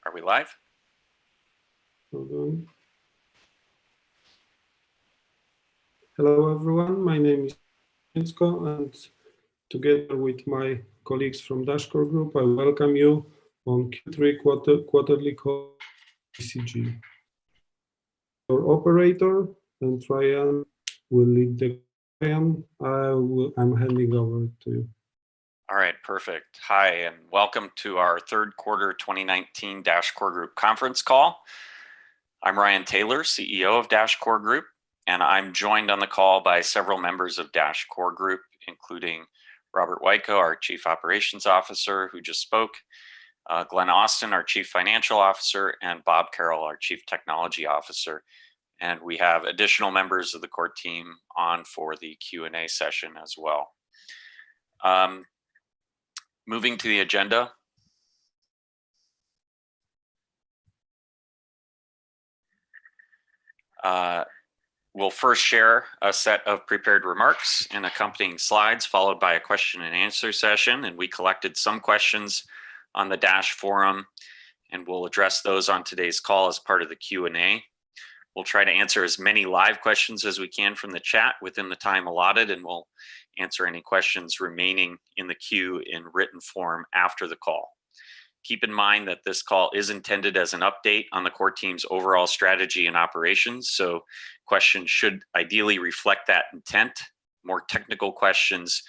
Are we live? Hold on. Hello, everyone. My name is Insko, and together with my colleagues from Dashcore Group, I welcome you on Q3 quarterly call BCG. Our operator and Ryan will lead the Ryan. I'm handing over to you. All right, perfect. Hi, and welcome to our third quarter 2019 Dashcore Group conference call. I'm Ryan Taylor, CEO of Dashcore Group, and I'm joined on the call by several members of Dashcore Group, including Robert Wyko, our Chief Operations Officer, who just spoke, Glenn Austin, our Chief Financial Officer, and Bob Carroll, our Chief Technology Officer. And we have additional members of the core team on for the Q&A session as well. Moving to the agenda. We'll first share a set of prepared remarks and accompanying slides, followed by a question and answer session. And we collected some questions on the Dash forum, and we'll address those on today's call as part of the Q&A. We'll try to answer as many live questions as we can from the chat within the time allotted, and we'll answer any questions remaining in the queue in written form after the call. Keep in mind that this call is intended as an update on the core team's overall strategy and operations, so questions should ideally reflect that intent. More technical questions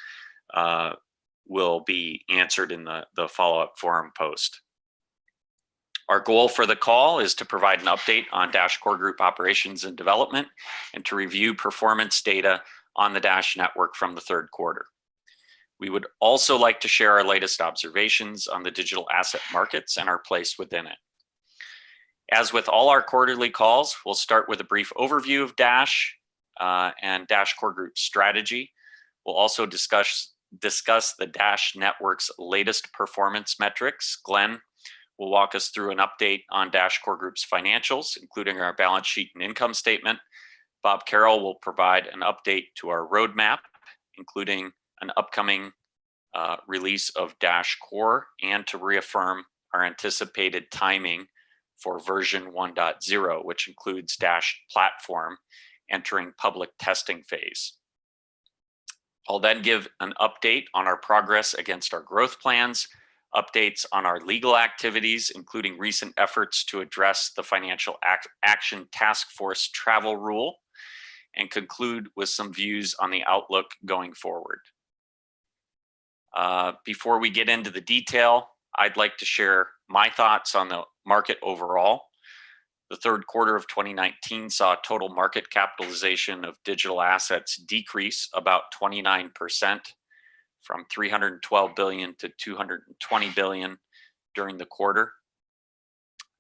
will be answered in the follow-up forum post. Our goal for the call is to provide an update on Dashcore Group operations and development and to review performance data on the Dash network from the third quarter. We would also like to share our latest observations on the digital asset markets and our place within it. As with all our quarterly calls, we'll start with a brief overview of Dash and Dashcore Group's strategy. We'll also discuss the Dash network's latest performance metrics. Glenn will walk us through an update on Dashcore Group's financials, including our balance sheet and income statement. Bob Carroll will provide an update to our roadmap, including an upcoming release of Dash Core, and to reaffirm our anticipated timing for version 1.0, which includes Dash Platform entering public testing phase. I'll then give an update on our progress against our growth plans, updates on our legal activities, including recent efforts to address the Financial Action Task Force travel rule, and conclude with some views on the outlook going forward. Before we get into the detail, I'd like to share my thoughts on the market overall. The third quarter of 2019 saw total market capitalization of digital assets decrease about 29%, from 312 billion to 220 billion during the quarter.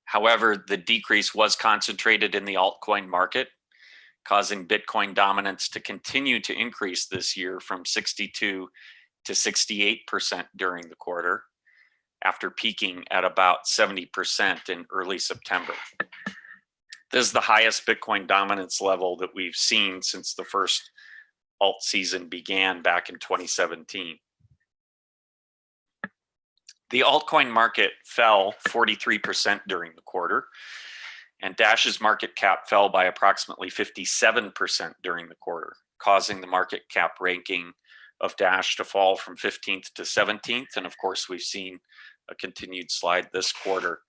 However, the decrease was concentrated in the altcoin market, causing Bitcoin dominance to continue to increase this year from 62 to 68% during the quarter, after peaking at about 70% in early September. This is the highest Bitcoin dominance level that we've seen since the first alt season began back in 2017. The altcoin market fell 43% during the quarter, and Dash's market cap fell by approximately 57% during the quarter, causing the market cap ranking of Dash to fall from 15th to 17th. And of course, we've seen a continued slide this quarter.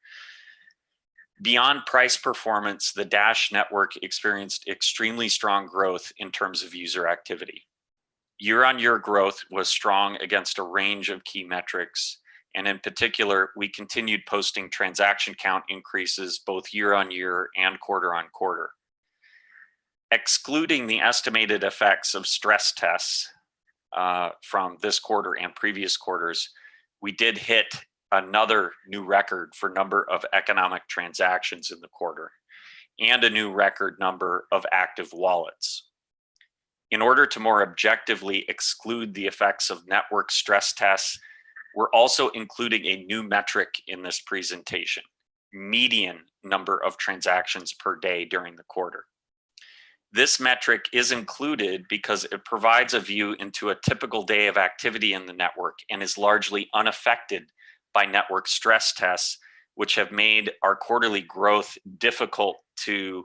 Beyond price performance, the Dash network experienced extremely strong growth in terms of user activity. Year-on-year growth was strong against a range of key metrics. And in particular, we continued posting transaction count increases both year-on-year and quarter-on-quarter. Excluding the estimated effects of stress tests from this quarter and previous quarters, we did hit another new record for number of economic transactions in the quarter and a new record number of active wallets. In order to more objectively exclude the effects of network stress tests, we're also including a new metric in this presentation: median number of transactions per day during the quarter. This metric is included because it provides a view into a typical day of activity in the network and is largely unaffected by network stress tests, which have made our quarterly growth difficult to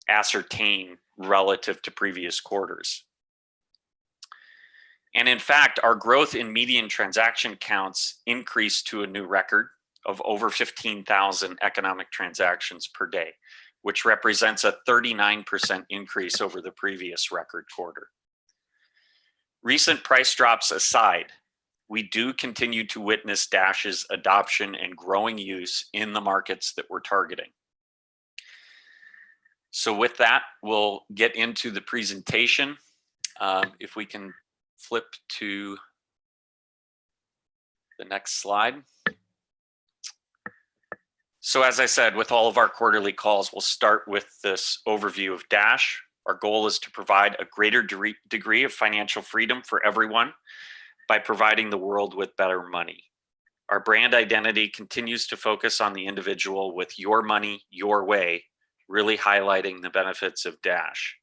ascertain relative to previous quarters. And in fact, our growth in median transaction counts increased to a new record of over 15,000 economic transactions per day, which represents a 39% increase over the previous record quarter. Recent price drops aside, we do continue to witness Dash's adoption and growing use in the markets that we're targeting. So with that, we'll get into the presentation. If we can flip to the next slide. So as I said, with all of our quarterly calls, we'll start with this overview of Dash. Our goal is to provide a greater degree of financial freedom for everyone by providing the world with better money. Our brand identity continues to focus on the individual with your money, your way, really highlighting the benefits of Dash.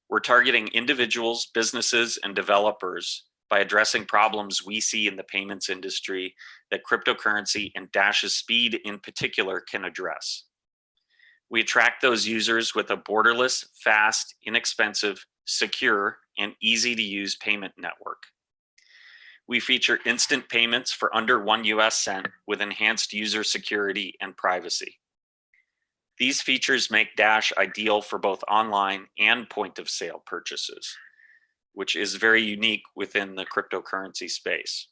We're targeting individuals, businesses, and developers by addressing problems we see in the payments industry that cryptocurrency and Dash's speed in particular can address. We attract those users with a borderless, fast, inexpensive, secure, and easy to use payment network. We feature instant payments for under $1 with enhanced user security and privacy. These features make Dash ideal for both online and point of sale purchases, which is very unique within the cryptocurrency space.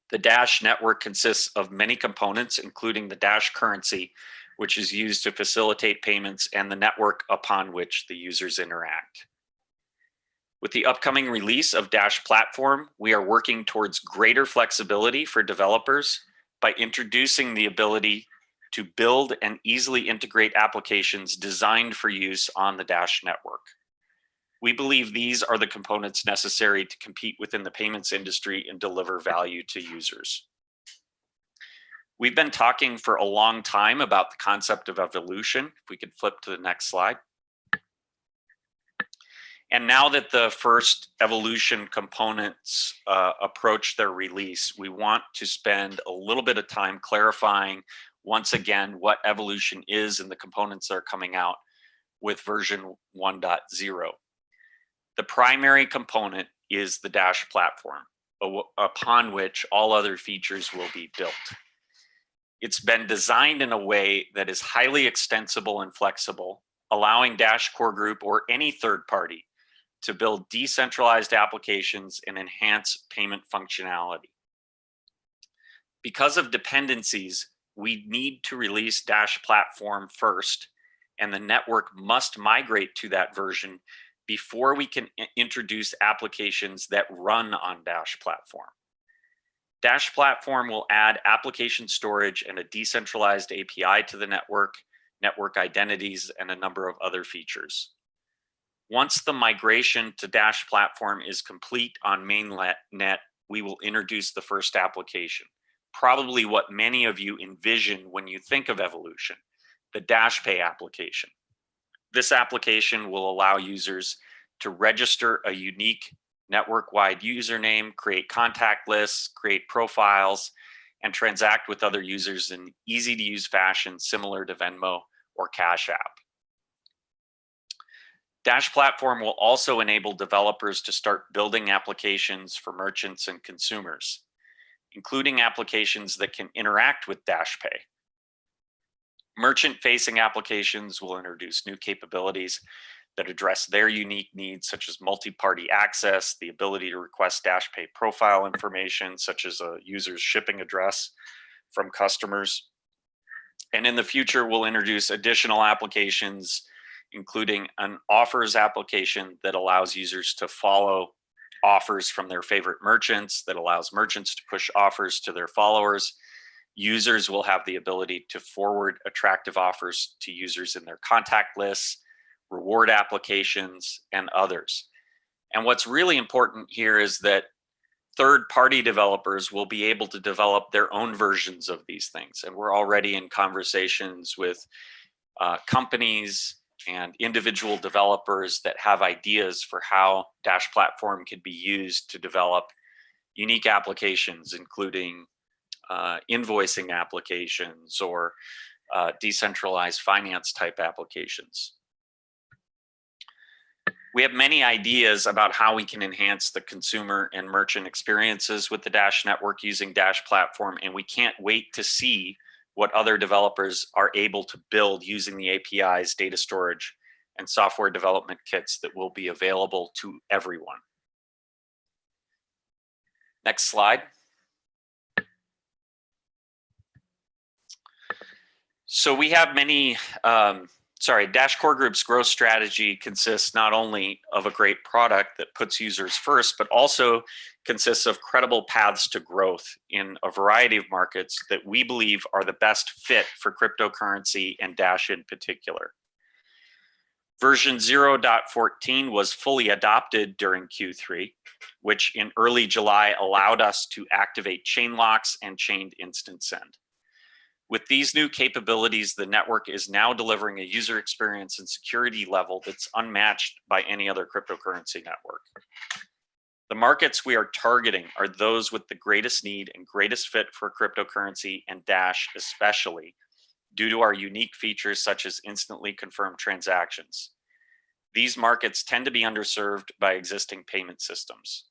The Dash network consists of many components, including the Dash currency, which is used to facilitate payments, and the network upon which the users interact. With the upcoming release of Dash Platform, we are working towards greater flexibility for developers by introducing the ability to build and easily integrate applications designed for use on the Dash network. We believe these are the components necessary to compete within the payments industry and deliver value to users. We've been talking for a long time about the concept of evolution. If we could flip to the next slide. And now that the first evolution components approach their release, we want to spend a little bit of time clarifying once again what evolution is and the components that are coming out with version 1.0. The primary component is the Dash platform, upon which all other features will be built. It's been designed in a way that is highly extensible and flexible, allowing Dash Core Group or any third party to build decentralized applications and enhance payment functionality. Because of dependencies, we need to release Dash platform first, and the network must migrate to that version before we can introduce applications that run on Dash platform. Dash platform will add application storage and a decentralized API to the network identities, and a number of other features. Once the migration to Dash platform is complete on mainnet, we will introduce the first application, probably what many of you envision when you think of evolution, the Dash Pay application. This application will allow users to register a unique network-wide username, create contact lists, create profiles, and transact with other users in easy-to-use fashion similar to Venmo or Cash App. Dash platform will also enable developers to start building applications for merchants and consumers, including applications that can interact with Dash Pay. Merchant-facing applications will introduce new capabilities that address their unique needs, such as multi-party access, the ability to request Dash Pay profile information, such as a user's shipping address from customers. And in the future, we'll introduce additional applications, including an offers application that allows users to follow offers from their favorite merchants, that allows merchants to push offers to their followers. Users will have the ability to forward attractive offers to users in their contact lists, reward applications, and others. And what's really important here is that third-party developers will be able to develop their own versions of these things. And we're already in conversations with companies and individual developers that have ideas for how Dash platform could be used to develop unique applications, including invoicing applications or decentralized finance type applications. We have many ideas about how we can enhance the consumer and merchant experiences with the Dash network using Dash platform, and we can't wait to see what other developers are able to build using the APIs, data storage, and software development kits that will be available to everyone. Next slide. So we have many, Dash Core Group's growth strategy consists not only of a great product that puts users first, but also consists of credible paths to growth in a variety of markets that we believe are the best fit for cryptocurrency and Dash in particular. Version 0.14 was fully adopted during Q3, which in early July allowed us to activate chain locks and chained instant send. With these new capabilities, the network is now delivering a user experience and security level that's unmatched by any other cryptocurrency network. The markets we are targeting are those with the greatest need and greatest fit for cryptocurrency and Dash especially, due to our unique features such as instantly confirmed transactions. These markets tend to be underserved by existing payment systems.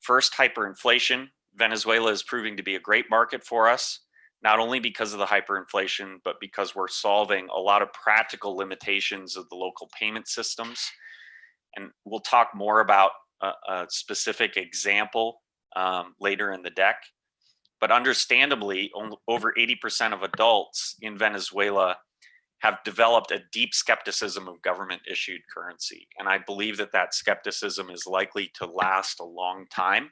First, hyperinflation. Venezuela is proving to be a great market for us, not only because of the hyperinflation, but because we're solving a lot of practical limitations of the local payment systems. And we'll talk more about a specific example later in the deck. But understandably, over 80% of adults in Venezuela have developed a deep skepticism of government-issued currency. And I believe that that skepticism is likely to last a long time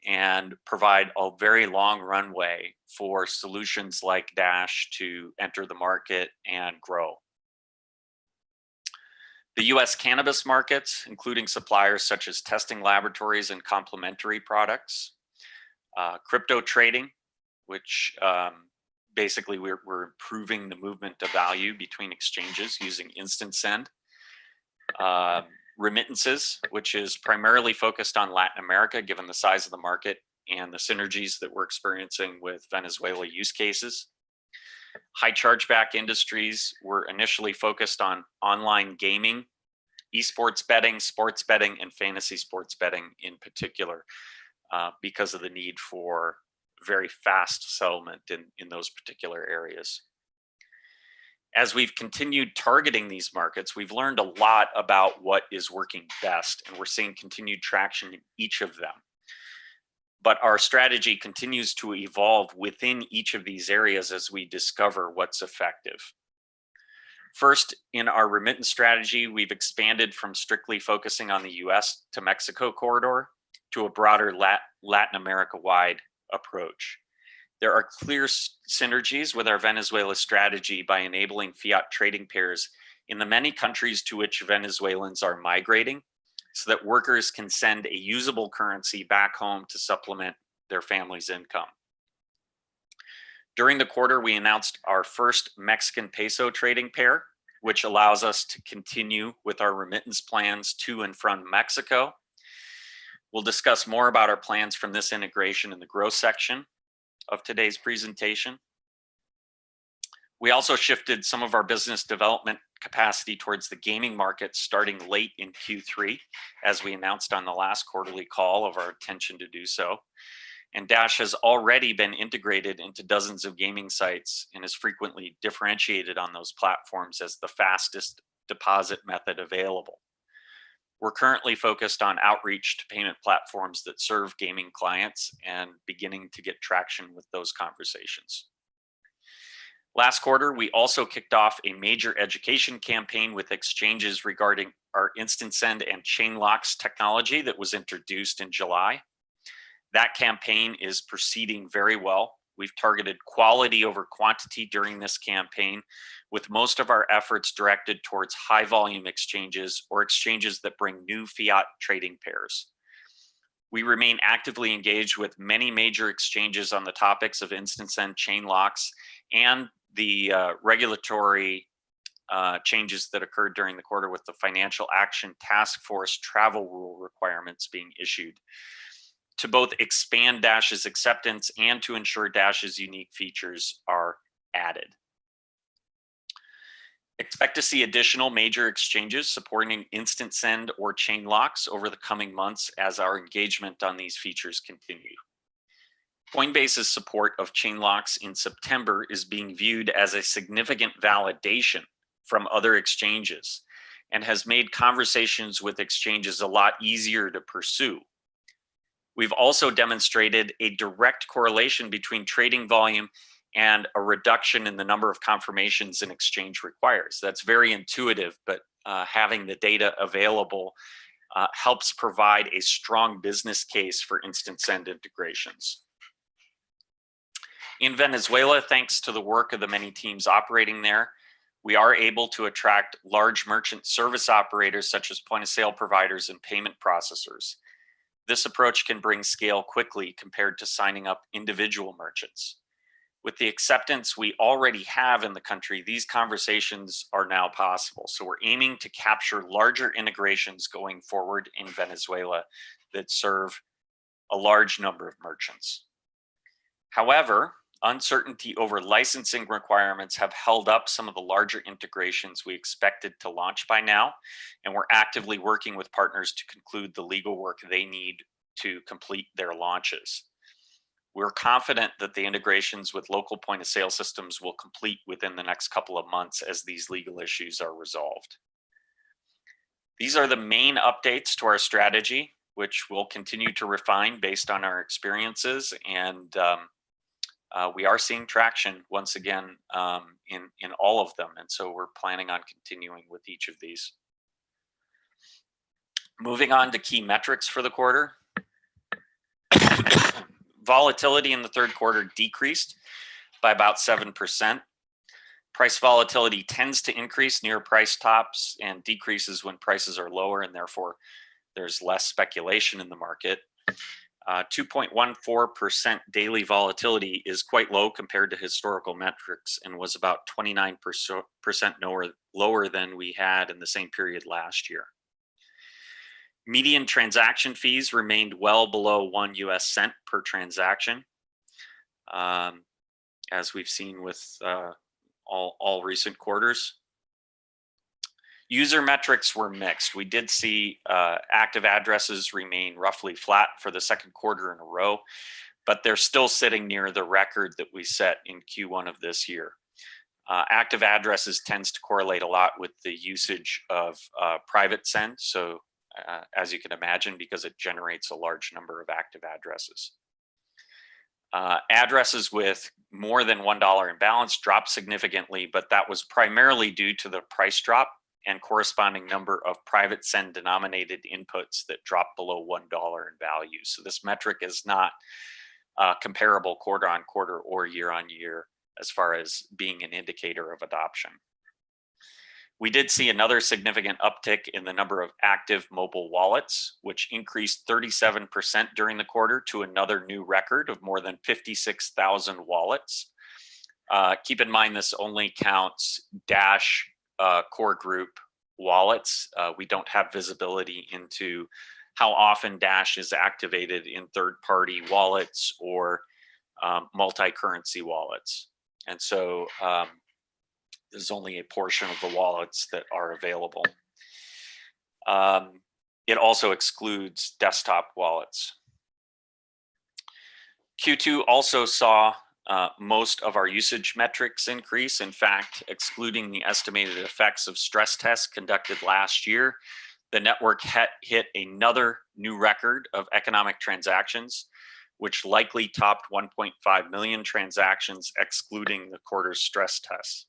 and provide a very long runway for solutions like Dash to enter the market and grow. The US cannabis markets, including suppliers such as testing laboratories and complementary products, crypto trading, which basically we're improving the movement of value between exchanges using instant send. Remittances, which is primarily focused on Latin America, given the size of the market and the synergies that we're experiencing with Venezuela use cases. High chargeback industries were initially focused on online gaming, esports betting, sports betting, and fantasy sports betting in particular, because of the need for very fast settlement in those particular areas. As we've continued targeting these markets, we've learned a lot about what is working best, and we're seeing continued traction in each of them. But our strategy continues to evolve within each of these areas as we discover what's effective. First, in our remittance strategy, we've expanded from strictly focusing on the US to Mexico corridor to a broader Latin America-wide approach. There are clear synergies with our Venezuela strategy by enabling fiat trading pairs in the many countries to which Venezuelans are migrating, so that workers can send a usable currency back home to supplement their family's income. During the quarter, we announced our first Mexican peso trading pair, which allows us to continue with our remittance plans to and from Mexico. We'll discuss more about our plans from this integration in the growth section of today's presentation. We also shifted some of our business development capacity towards the gaming market starting late in Q3, as we announced on the last quarterly call of our intention to do so. And Dash has already been integrated into dozens of gaming sites and is frequently differentiated on those platforms as the fastest deposit method available. We're currently focused on outreach to payment platforms that serve gaming clients and beginning to get traction with those conversations. Last quarter, we also kicked off a major education campaign with exchanges regarding our instant send and chain locks technology that was introduced in July. That campaign is proceeding very well. We've targeted quality over quantity during this campaign, with most of our efforts directed towards high volume exchanges or exchanges that bring new fiat trading pairs. We remain actively engaged with many major exchanges on the topics of instant send, chain locks, and the regulatory changes that occurred during the quarter with the Financial Action Task Force travel rule requirements being issued. to both expand Dash's acceptance and to ensure Dash's unique features are added. Expect to see additional major exchanges supporting instant send or chain locks over the coming months as our engagement on these features continue. Coinbase's support of chain locks in September is being viewed as a significant validation from other exchanges and has made conversations with exchanges a lot easier to pursue. We've also demonstrated a direct correlation between trading volume and a reduction in the number of confirmations an exchange requires. That's very intuitive, but having the data available helps provide a strong business case for instant send integrations. In Venezuela, thanks to the work of the many teams operating there, we are able to attract large merchant service operators such as point of sale providers and payment processors. This approach can bring scale quickly compared to signing up individual merchants. With the acceptance we already have in the country, these conversations are now possible. So we're aiming to capture larger integrations going forward in Venezuela that serve a large number of merchants. However, uncertainty over licensing requirements have held up some of the larger integrations we expected to launch by now, and we're actively working with partners to conclude the legal work they need to complete their launches. We're confident that the integrations with local point of sale systems will complete within the next couple of months as these legal issues are resolved. These are the main updates to our strategy, which we'll continue to refine based on our experiences, and we are seeing traction once again in all of them, and so we're planning on continuing with each of these. Moving on to key metrics for the quarter. Volatility in the third quarter decreased by about 7%. Price volatility tends to increase near price tops and decreases when prices are lower, and therefore there's less speculation in the market. 2.14% daily volatility is quite low compared to historical metrics and was about 29% lower than we had in the same period last year. Median transaction fees remained well below 1 US cent per transaction, as we've seen with all recent quarters. User metrics were mixed. We did see active addresses remain roughly flat for the second quarter in a row, but they're still sitting near the record that we set in Q1 of this year. Active addresses tends to correlate a lot with the usage of private send. So as you can imagine, because it generates a large number of active addresses. Addresses with more than $1 in balance dropped significantly, but that was primarily due to the price drop and corresponding number of private send denominated inputs that dropped below $1 in value. So this metric is not comparable quarter on quarter or year on year as far as being an indicator of adoption. We did see another significant uptick in the number of active mobile wallets, which increased 37% during the quarter to another new record of more than 56,000 wallets. Keep in mind, this only counts Dash core group wallets. We don't have visibility into how often Dash is activated in third-party wallets or multi-currency wallets. And so there's only a portion of the wallets that are available. It also excludes desktop wallets. Q2 also saw most of our usage metrics increase. In fact, excluding the estimated effects of stress tests conducted last year, the network hit another new record of economic transactions, which likely topped 1.5 million transactions excluding the quarter's stress tests.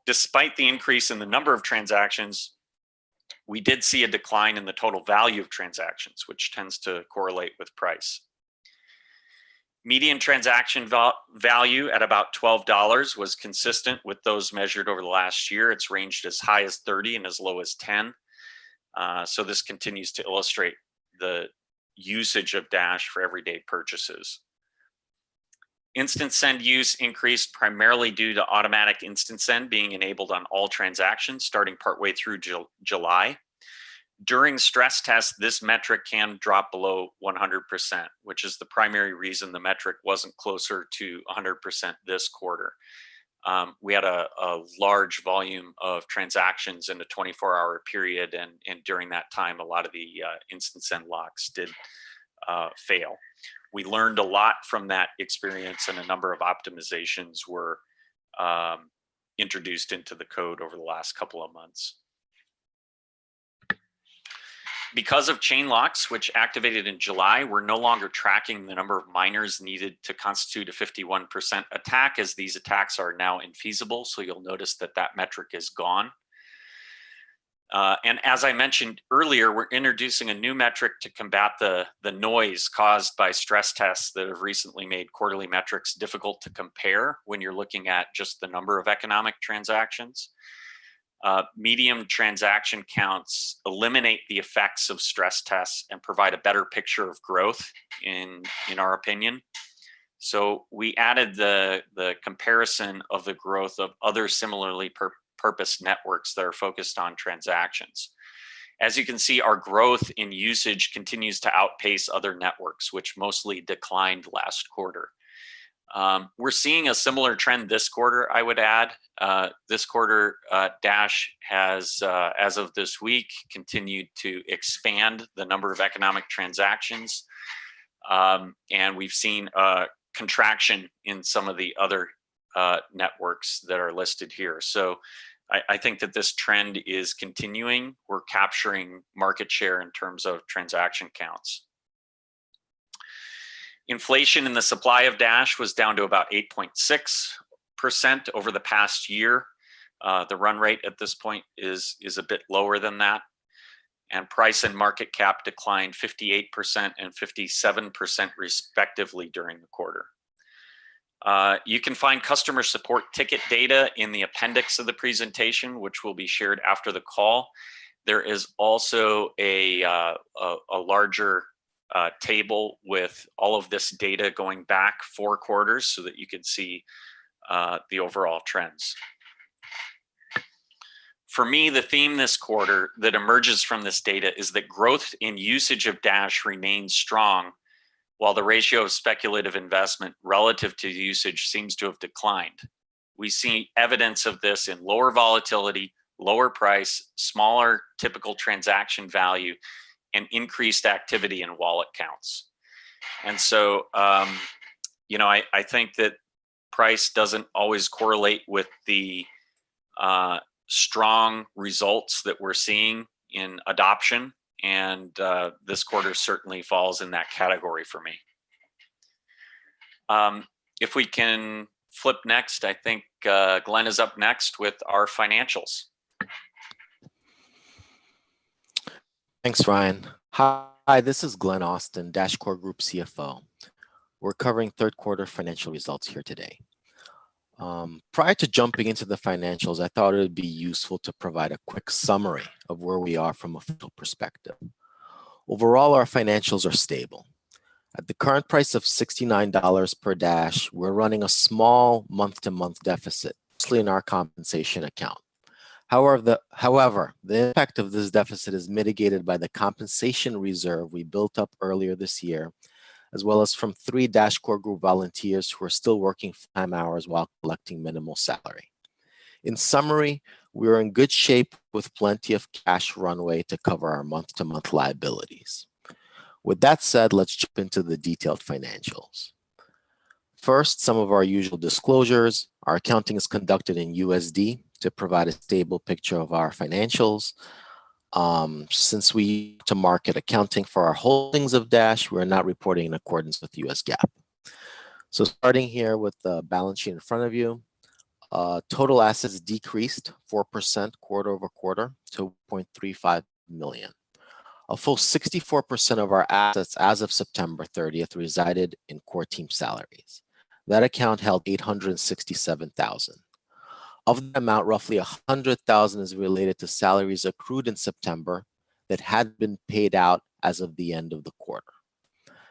Despite the increase in the number of transactions, we did see a decline in the total value of transactions, which tends to correlate with price. Median transaction value at about $12 was consistent with those measured over the last year. It's ranged as high as 30 and as low as 10. So this continues to illustrate the usage of Dash for everyday purchases. Instant send use increased primarily due to automatic instant send being enabled on all transactions starting partway through July. During stress tests, this metric can drop below 100%, which is the primary reason the metric wasn't closer to 100% this quarter. We had a large volume of transactions in a 24-hour period, and during that time, a lot of the instance end locks did fail. We learned a lot from that experience, and a number of optimizations were introduced into the code over the last couple of months. Because of chain locks, which activated in July, we're no longer tracking the number of miners needed to constitute a 51% attack, as these attacks are now infeasible. So you'll notice that that metric is gone. And as I mentioned earlier, we're introducing a new metric to combat the noise caused by stress tests that have recently made quarterly metrics difficult to compare when you're looking at just the number of economic transactions. Medium transaction counts eliminate the effects of stress tests and provide a better picture of growth, in our opinion. So we added the comparison of the growth of other similarly purposed networks that are focused on transactions. As you can see, our growth in usage continues to outpace other networks, which mostly declined last quarter. We're seeing a similar trend this quarter, I would add. This quarter, Dash has, as of this week, continued to expand the number of economic transactions. And we've seen a contraction in some of the other networks that are listed here. So I think that this trend is continuing. We're capturing market share in terms of transaction counts. Inflation in the supply of Dash was down to about 8.6% over the past year. The run rate at this point is a bit lower than that. And price and market cap declined 58% and 57% respectively during the quarter. You can find customer support ticket data in the appendix of the presentation, which will be shared after the call. There is also a larger table with all of this data going back 4 quarters so that you can see the overall trends. For me, the theme this quarter that emerges from this data is that growth in usage of Dash remains strong, while the ratio of speculative investment relative to usage seems to have declined. We see evidence of this in lower volatility, lower price, smaller typical transaction value, and increased activity in wallet counts. And so, I think that price doesn't always correlate with the strong results that we're seeing in adoption. And this quarter certainly falls in that category for me. If we can flip next, I think Glenn is up next with our financials. Thanks, Ryan. Hi, this is Glenn Austin, Dashcore Group CFO. We're covering third quarter financial results here today. Prior to jumping into the financials, I thought it would be useful to provide a quick summary of where we are from a financial perspective. Overall, our financials are stable. At the current price of $69 per Dash, we're running a small month-to-month deficit, mostly in our compensation account. However, the impact of this deficit is mitigated by the compensation reserve we built up earlier this year, as well as from 3 Dashcore Group volunteers who are still working full-time hours while collecting minimal salary. In summary, we are in good shape with plenty of cash runway to cover our month-to-month liabilities. With that said, let's jump into the detailed financials. First, some of our usual disclosures. Our accounting is conducted in USD to provide a stable picture of our financials. Since we use to market accounting for our holdings of Dash, we're not reporting in accordance with US GAAP. So starting here with the balance sheet in front of you, total assets decreased 4% quarter over quarter to 1.35 million. A full 64% of our assets as of September 30th resided in core team salaries. That account held 867,000. Of the amount, roughly 100,000 is related to salaries accrued in September that had been paid out as of the end of the quarter.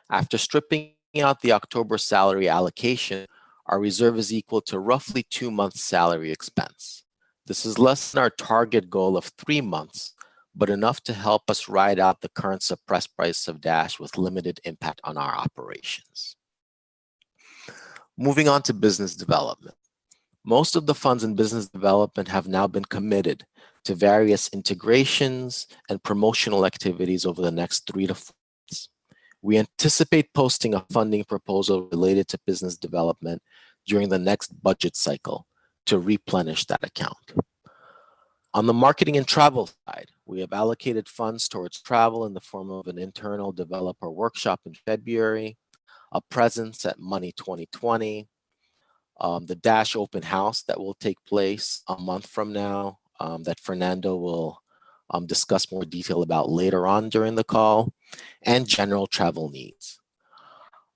After stripping out the October salary allocation, our reserve is equal to roughly 2 months' salary expense. This is less than our target goal of 3 months, but enough to help us ride out the current suppressed price of Dash with limited impact on our operations. Moving on to business development. Most of the funds in business development have now been committed to various integrations and promotional activities over the next 3 to 4 months. We anticipate posting a funding proposal related to business development during the next budget cycle to replenish that account. On the marketing and travel side, we have allocated funds towards travel in the form of an internal developer workshop in February, a presence at Money 2020, the Dash open house that will take place a month from now, that Fernando will discuss more detail about later on during the call, and general travel needs.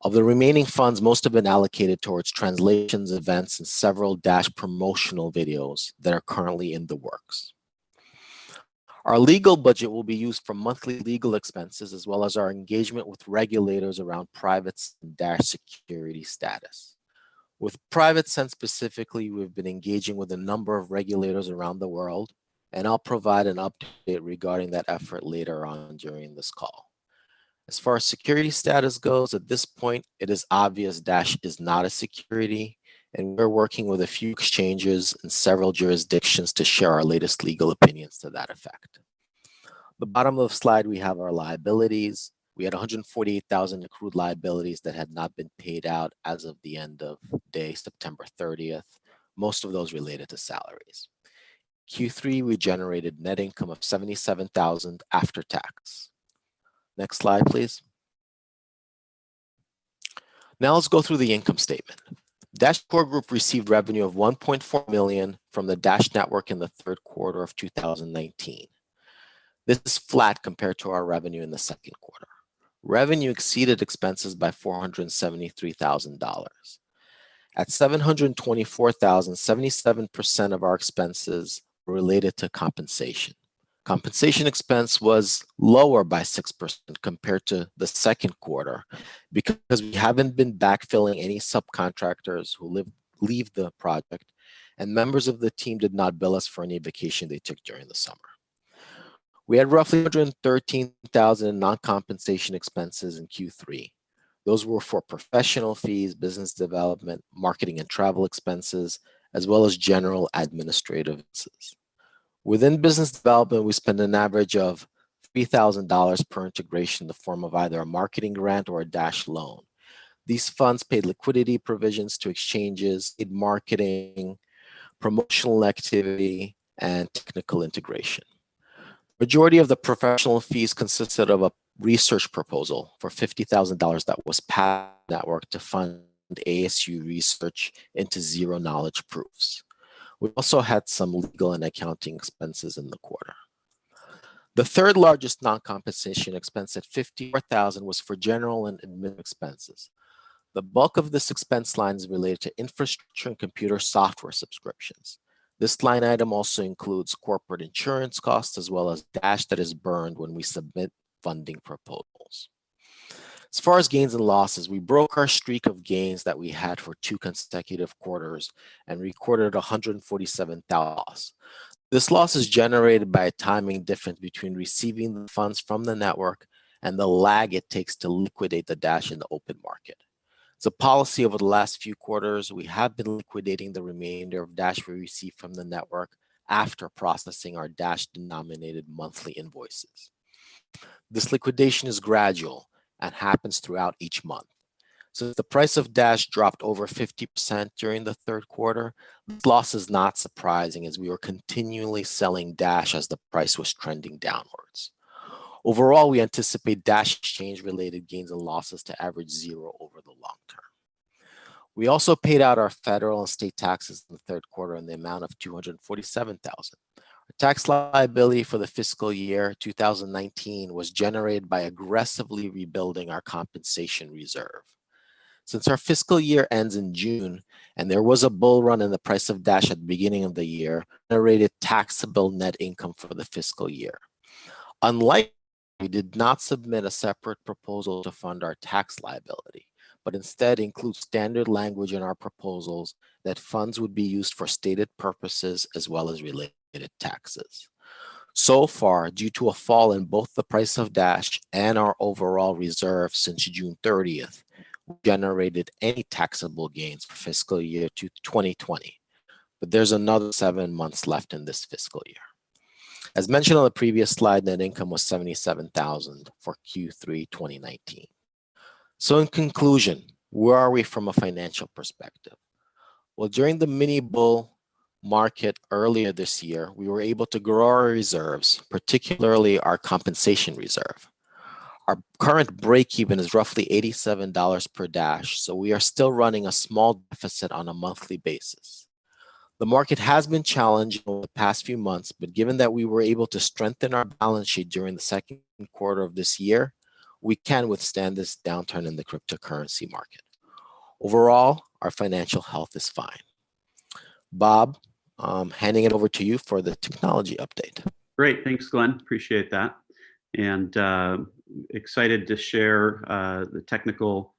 Of the remaining funds, most have been allocated towards translations, events, and several Dash promotional videos that are currently in the works. Our legal budget will be used for monthly legal expenses, as well as our engagement with regulators around private and Dash security status. With private sense specifically, we've been engaging with a number of regulators around the world, and I'll provide an update regarding that effort later on during this call. As far as security status goes, at this point, it is obvious Dash is not a security, and we're working with a few exchanges in several jurisdictions to share our latest legal opinions to that effect. The bottom of the slide, we have our liabilities. We had 148,000 accrued liabilities that had not been paid out as of the end of day, September 30th. Most of those related to salaries. Q3, we generated net income of 77,000 after tax. Next slide, please. Now let's go through the income statement. Dash Core Group received revenue of 1.4 million from the Dash network in the third quarter of 2019. This is flat compared to our revenue in the second quarter. Revenue exceeded expenses by $473,000. At $724,000, 77% of our expenses were related to compensation. Compensation expense was lower by 6% compared to the second quarter because we haven't been backfilling any subcontractors who leave the project, and members of the team did not bill us for any vacation they took during the summer. We had roughly 113,000 in non-compensation expenses in Q3. Those were for professional fees, business development, marketing and travel expenses, as well as general administrative expenses. Within business development, we spend an average of $3,000 per integration in the form of either a marketing grant or a Dash loan. These funds paid liquidity provisions to exchanges, paid marketing, promotional activity, and technical integration. Majority of the professional fees consisted of a research proposal for $50,000 that was passed network to fund ASU research into zero-knowledge proofs. We also had some legal and accounting expenses in the quarter. The third largest non-compensation expense at $54,000 was for general and admin expenses. The bulk of this expense line is related to infrastructure and computer software subscriptions. This line item also includes corporate insurance costs as well as Dash that is burned when we submit funding proposals. As far as gains and losses, we broke our streak of gains that we had for 2 consecutive quarters and recorded $147,000 loss. This loss is generated by a timing difference between receiving the funds from the network and the lag it takes to liquidate the Dash in the open market. It's a policy over the last few quarters. We have been liquidating the remainder of Dash we received from the network after processing our Dash-denominated monthly invoices. This liquidation is gradual and happens throughout each month. So the price of Dash dropped over 50% during the third quarter. This loss is not surprising as we were continually selling Dash as the price was trending downwards. Overall, we anticipate Dash exchange-related gains and losses to average 0 over the long term. We also paid out our federal and state taxes in the third quarter in the amount of $247,000. Our tax liability for the fiscal year 2019 was generated by aggressively rebuilding our compensation reserve. Since our fiscal year ends in June, and there was a bull run in the price of Dash at the beginning of the year, generated taxable net income for the fiscal year. Unlike, we did not submit a separate proposal to fund our tax liability, but instead include standard language in our proposals that funds would be used for stated purposes as well as related taxes. So far, due to a fall in both the price of Dash and our overall reserve since June 30th, we generated any taxable gains for fiscal year 2020, but there's another 7 months left in this fiscal year. As mentioned on the previous slide, net income was $77,000 for Q3 2019. So in conclusion, where are we from a financial perspective? Well, during the mini bull market earlier this year, we were able to grow our reserves, particularly our compensation reserve. Our current break-even is roughly $87 per Dash, so we are still running a small deficit on a monthly basis. The market has been challenging over the past few months, but given that we were able to strengthen our balance sheet during the second quarter of this year, we can withstand this downturn in the cryptocurrency market. Overall, our financial health is fine. Bob, handing it over to you for the technology update. Great, thanks, Glenn. Appreciate that. And excited to share the technical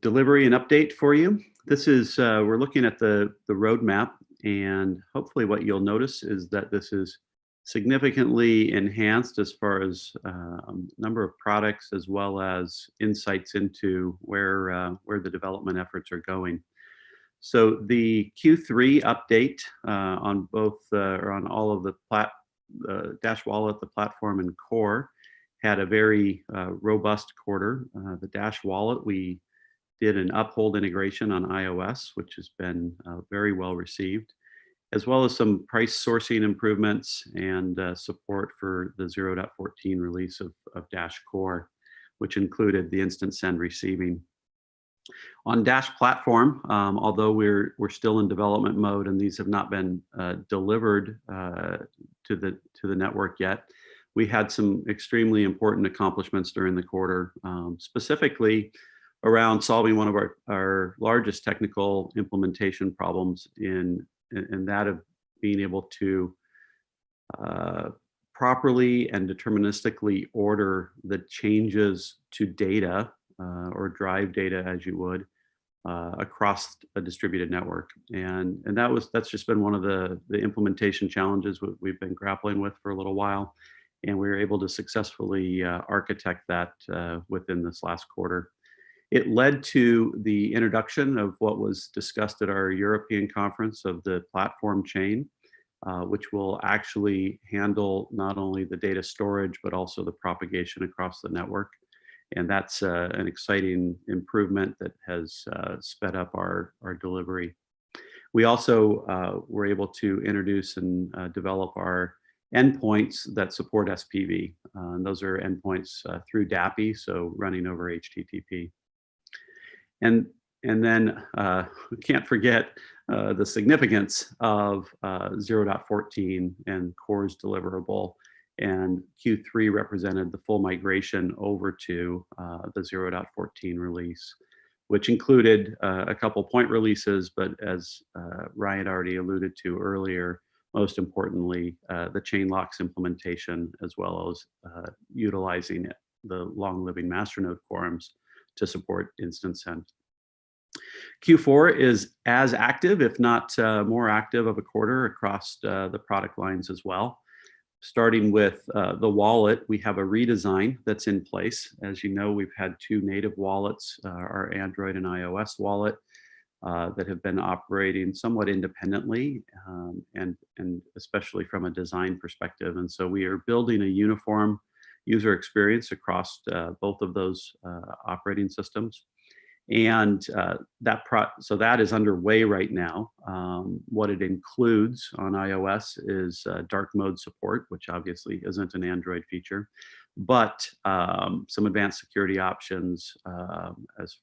delivery and update for you. This is, we're looking at the roadmap, and hopefully what you'll notice is that this is significantly enhanced as far as number of products, as well as insights into where the development efforts are going. So the Q3 update on both or on all of the Dash Wallet, the platform, and core had a very robust quarter. The Dash Wallet, we did an Uphold integration on iOS, which has been very well received, as well as some price sourcing improvements and support for the 0.14 release of Dash Core, which included the instant send receiving. On Dash Platform, although we're still in development mode and these have not been delivered to the network yet, we had some extremely important accomplishments during the quarter, specifically around solving one of our largest technical implementation problems in that of being able to properly and deterministically order the changes to data or drive data, as you would, across a distributed network. And that's just been one of the implementation challenges we've been grappling with for a little while. And we were able to successfully architect that within this last quarter. It led to the introduction of what was discussed at our European conference of the platform chain, which will actually handle not only the data storage, but also the propagation across the network. And that's an exciting improvement that has sped up our delivery. We also were able to introduce and develop our endpoints that support SPV. And those are endpoints through DAPI, so running over HTTP. And then we can't forget the significance of 0.14 and Core's deliverable. And Q3 represented the full migration over to the 0.14 release, which included a couple point releases, but as Ryan already alluded to earlier, most importantly, the chain locks implementation, as well as utilizing the long-living masternode quorums to support instant send. Q4 is as active, if not more active of a quarter across the product lines as well. Starting with the wallet, we have a redesign that's in place. As you know, we've had two native wallets, our Android and iOS wallet, that have been operating somewhat independently, and especially from a design perspective. And so we are building a uniform user experience across both of those operating systems. And so that is underway right now. What it includes on iOS is dark mode support, which obviously isn't an Android feature, but some advanced security options as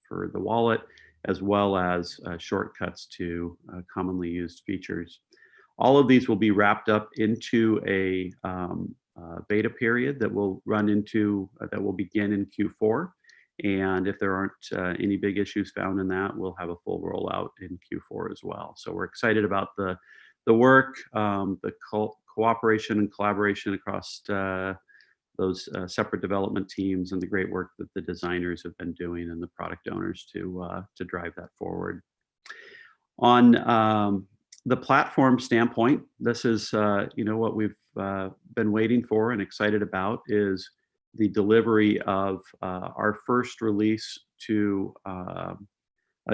for the wallet, as well as shortcuts to commonly used features. All of these will be wrapped up into a beta period that will begin in Q4. And if there aren't any big issues found in that, we'll have a full rollout in Q4 as well. So we're excited about the work, the cooperation and collaboration across those separate development teams, and the great work that the designers have been doing and the product owners to drive that forward. On the platform standpoint, this is what we've been waiting for and excited about is the delivery of our first release to a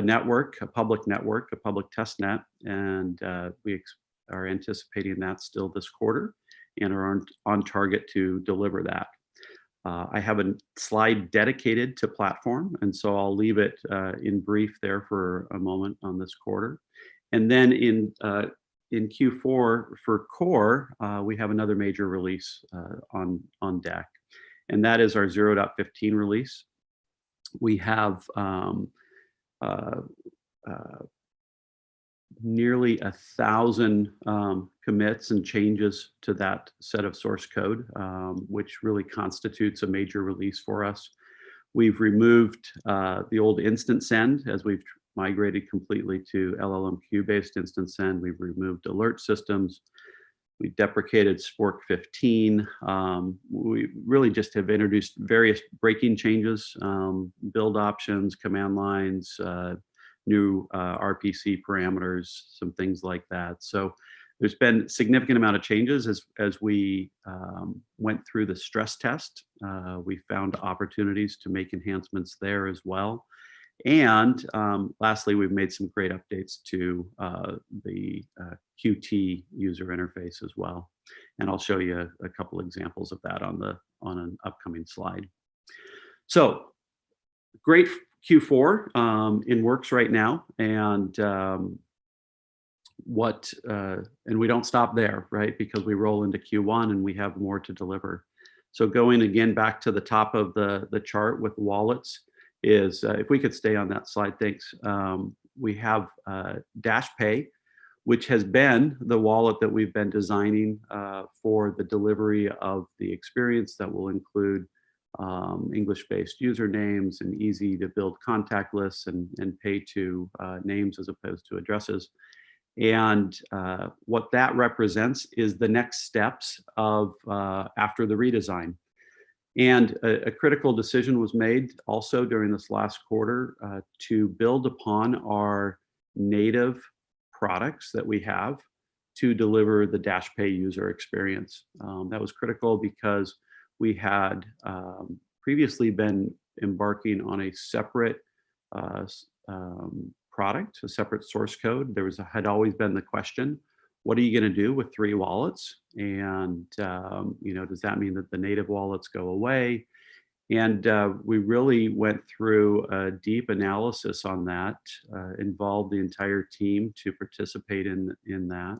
network, a public network, a public test net, and we are anticipating that still this quarter and are on target to deliver that. I have a slide dedicated to platform, and so I'll leave it in brief there for a moment on this quarter. And then in Q4 for core, we have another major release on deck, and that is our 0.15 release. We have nearly 1,000 commits and changes to that set of source code, which really constitutes a major release for us. We've removed the old instant send as we've migrated completely to LLMQ-based instant send. We've removed alert systems. We deprecated Spork 15. We really just have introduced various breaking changes, build options, command lines, new RPC parameters, some things like that. So there's been a significant amount of changes as we went through the stress test. We found opportunities to make enhancements there as well. And lastly, we've made some great updates to the Qt user interface as well. And I'll show you a couple examples of that on an upcoming slide. So great Q4 in works right now, and we don't stop there, right? Because we roll into Q1 and we have more to deliver. So going again back to the top of the chart with wallets is, if we could stay on that slide, thanks. We have Dash Pay, which has been the wallet that we've been designing for the delivery of the experience that will include English-based usernames and easy to build contact lists and pay to names as opposed to addresses. And what that represents is the next steps of after the redesign. And a critical decision was made also during this last quarter to build upon our native products that we have to deliver the Dash Pay user experience. That was critical because we had previously been embarking on a separate product, a separate source code. There had always been the question, what are you going to do with 3 wallets? And does that mean that the native wallets go away? And we really went through a deep analysis on that, involved the entire team to participate in that,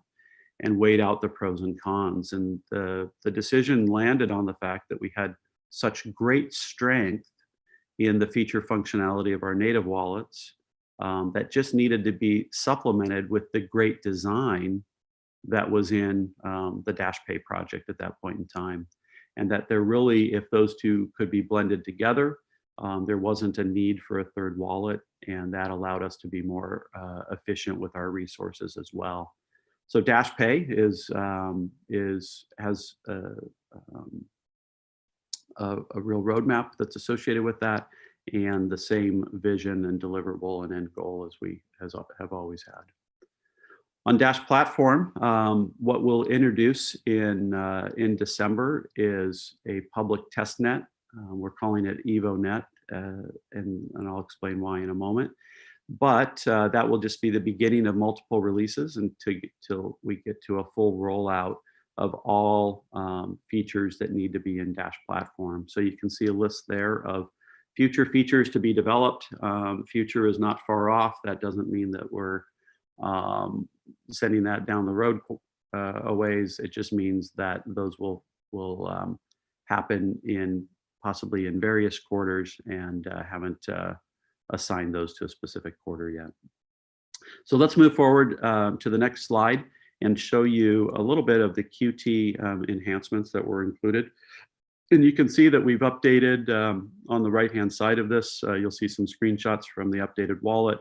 and weighed out the pros and cons. And the decision landed on the fact that we had such great strength in the feature functionality of our native wallets that just needed to be supplemented with the great design that was in the Dash Pay project at that point in time. And that there really, if those two could be blended together, there wasn't a need for a third wallet, and that allowed us to be more efficient with our resources as well. So Dash Pay has a real roadmap that's associated with that, and the same vision and deliverable and end goal as we have always had. On Dash Platform, what we'll introduce in December is a public test net. We're calling it EvoNet, and I'll explain why in a moment. But that will just be the beginning of multiple releases until we get to a full rollout of all features that need to be in Dash Platform. So you can see a list there of future features to be developed. Future is not far off. That doesn't mean that we're sending that down the road a ways. It just means that those will happen possibly in various quarters, and haven't assigned those to a specific quarter yet. So let's move forward to the next slide and show you a little bit of the Qt enhancements that were included. And you can see that we've updated on the right-hand side of this. You'll see some screenshots from the updated wallet.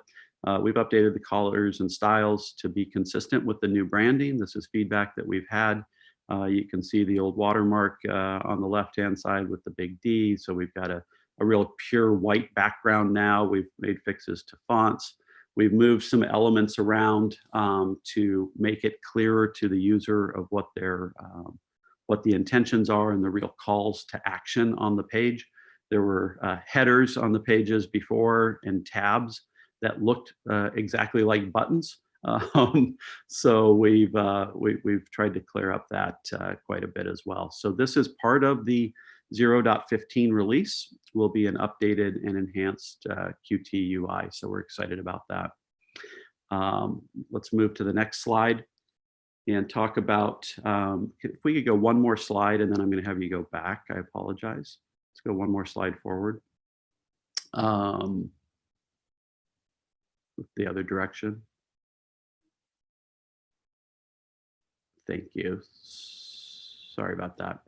We've updated the colors and styles to be consistent with the new branding. This is feedback that we've had. You can see the old watermark on the left-hand side with the big D. So we've got a real pure white background now. We've made fixes to fonts. We've moved some elements around to make it clearer to the user of what they're what the intentions are and the real calls to action on the page. There were headers on the pages before and tabs that looked exactly like buttons. So we've tried to clear up that quite a bit as well. So this is part of the 0.15 release. Will be an updated and enhanced Qt UI. So we're excited about that. Let's move to the next slide and talk about, if we could go one more slide, and then I'm going to have you go back. I apologize. Let's go one more slide forward. The other direction. Thank you. Sorry about that.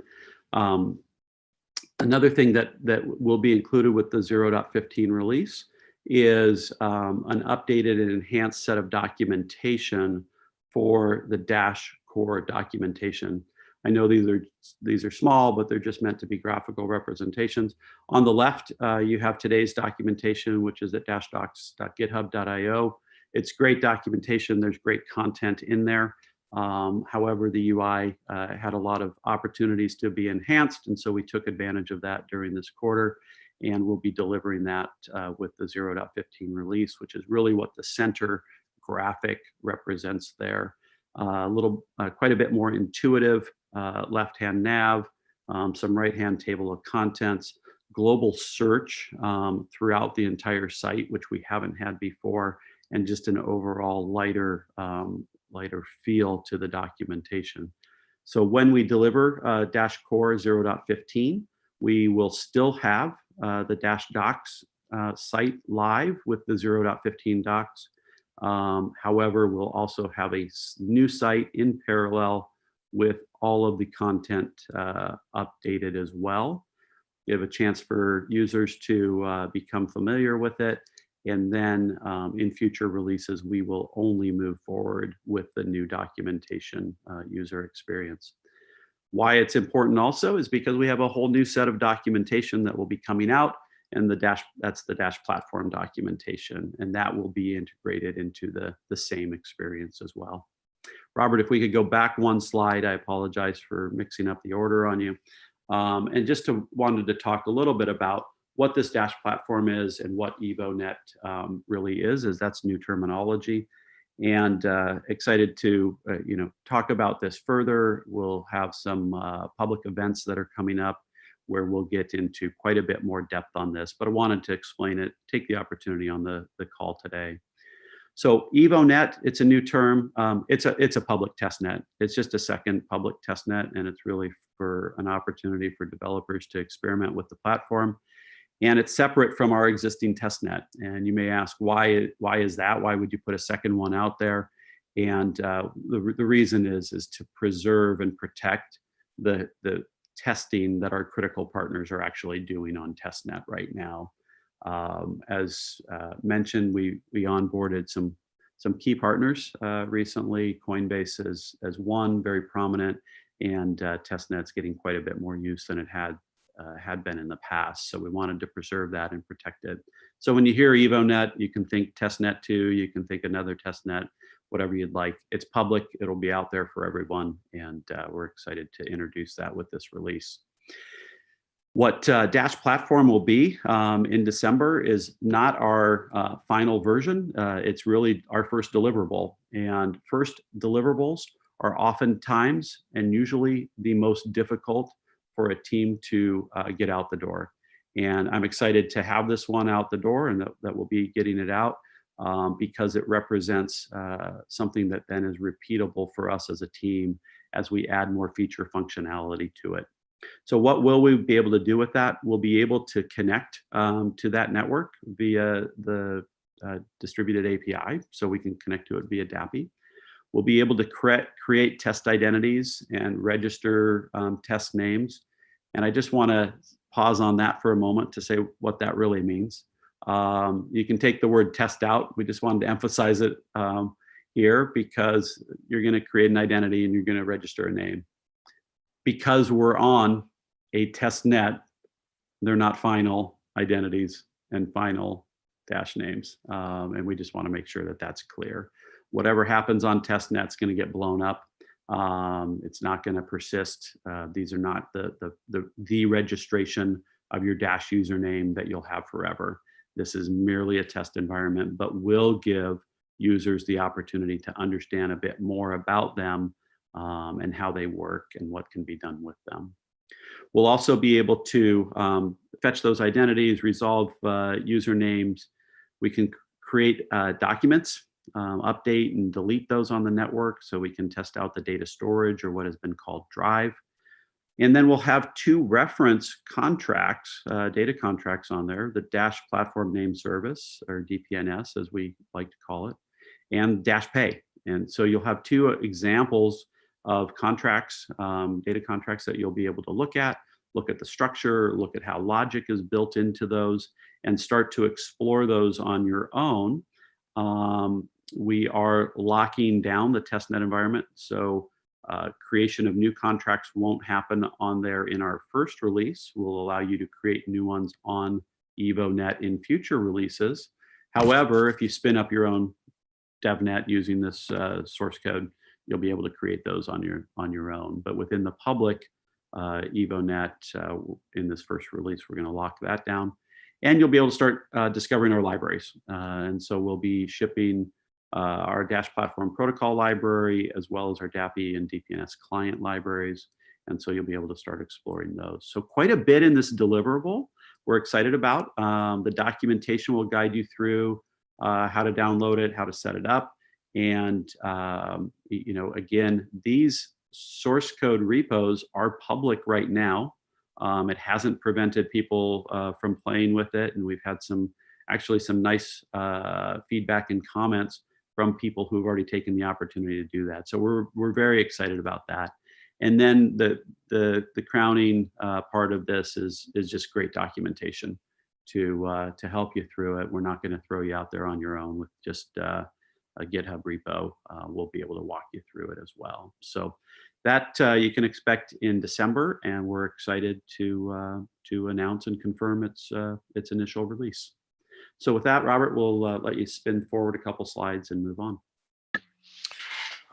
Another thing that will be included with the 0.15 release is an updated and enhanced set of documentation for the Dash core documentation. I know these are small, but they're just meant to be graphical representations. On the left, you have today's documentation, which is at dashdocs.github.io. It's great documentation. There's great content in there. However, the UI had a lot of opportunities to be enhanced, and so we took advantage of that during this quarter, and we'll be delivering that with the 0.15 release, which is really what the center graphic represents there. Quite a bit more intuitive left-hand nav, some right-hand table of contents, global search throughout the entire site, which we haven't had before, and just an overall lighter feel to the documentation. So when we deliver Dash Core 0.15, we will still have the Dash Docs site live with the 0.15 docs. However, we'll also have a new site in parallel with all of the content updated as well. Give a chance for users to become familiar with it. And then in future releases, we will only move forward with the new documentation user experience. Why it's important also is because we have a whole new set of documentation that will be coming out, and that's the Dash platform documentation, and that will be integrated into the same experience as well. Robert, if we could go back one slide, I apologize for mixing up the order on you. And just wanted to talk a little bit about what this Dash platform is and what EvoNet really is that's new terminology. And excited to talk about this further. We'll have some public events that are coming up where we'll get into quite a bit more depth on this, but I wanted to explain it, take the opportunity on the call today. So EvoNet, it's a new term. It's a public test net. It's just a second public test net, and it's really for an opportunity for developers to experiment with the platform. And it's separate from our existing test net. And you may ask, why is that? Why would you put a second one out there? And the reason is to preserve and protect the testing that our critical partners are actually doing on testnet right now. As mentioned, we onboarded some key partners recently. Coinbase as one, very prominent, and testnet's getting quite a bit more use than it had been in the past. So we wanted to preserve that and protect it. So when you hear EvoNet, you can think testnet 2, you can think another testnet, whatever you'd like. It's public, it'll be out there for everyone, and we're excited to introduce that with this release. What Dash Platform will be in December is not our final version. It's really our first deliverable. And first deliverables are oftentimes and usually the most difficult for a team to get out the door. And I'm excited to have this one out the door, and that we'll be getting it out because it represents something that then is repeatable for us as a team as we add more feature functionality to it. So what will we be able to do with that? We'll be able to connect to that network via the distributed API, so we can connect to it via DAPI. We'll be able to create test identities and register test names. And I just want to pause on that for a moment to say what that really means. You can take the word test out. We just wanted to emphasize it here because you're going to create an identity and you're going to register a name. Because we're on a test net, they're not final identities and final dash names. And we just want to make sure that that's clear. Whatever happens on test net's going to get blown up. It's not going to persist. These are not the registration of your Dash username that you'll have forever. This is merely a test environment, but will give users the opportunity to understand a bit more about them and how they work and what can be done with them. We'll also be able to fetch those identities, resolve usernames. We can create documents, update and delete those on the network so we can test out the data storage, or what has been called drive. And then we'll have two reference contracts, data contracts on there, the Dash Platform Name Service, or DPNS as we like to call it, and Dash Pay. And so you'll have two examples of contracts, data contracts that you'll be able to look at the structure, look at how logic is built into those, and start to explore those on your own. We are locking down the testnet environment, so creation of new contracts won't happen on there in our first release. We'll allow you to create new ones on EvoNet in future releases. However, if you spin up your own DevNet using this source code, you'll be able to create those on your own. But within the public EvoNet, in this first release, we're going to lock that down, and you'll be able to start discovering our libraries. And so we'll be shipping our Dash Platform Protocol library, as well as our DAPI and DPNS client libraries. And so you'll be able to start exploring those. So quite a bit in this deliverable we're excited about. The documentation will guide you through how to download it, how to set it up. And, again, these source code repos are public right now. It hasn't prevented people from playing with it. And we've had actually some nice feedback and comments from people who've already taken the opportunity to do that. So we're very excited about that. And then the crowning part of this is just great documentation to help you through it. We're not going to throw you out there on your own with just a GitHub repo. We'll be able to walk you through it as well. So that you can expect in December, and we're excited to announce and confirm its initial release. So with that, Robert, we'll let you spin forward a couple slides and move on.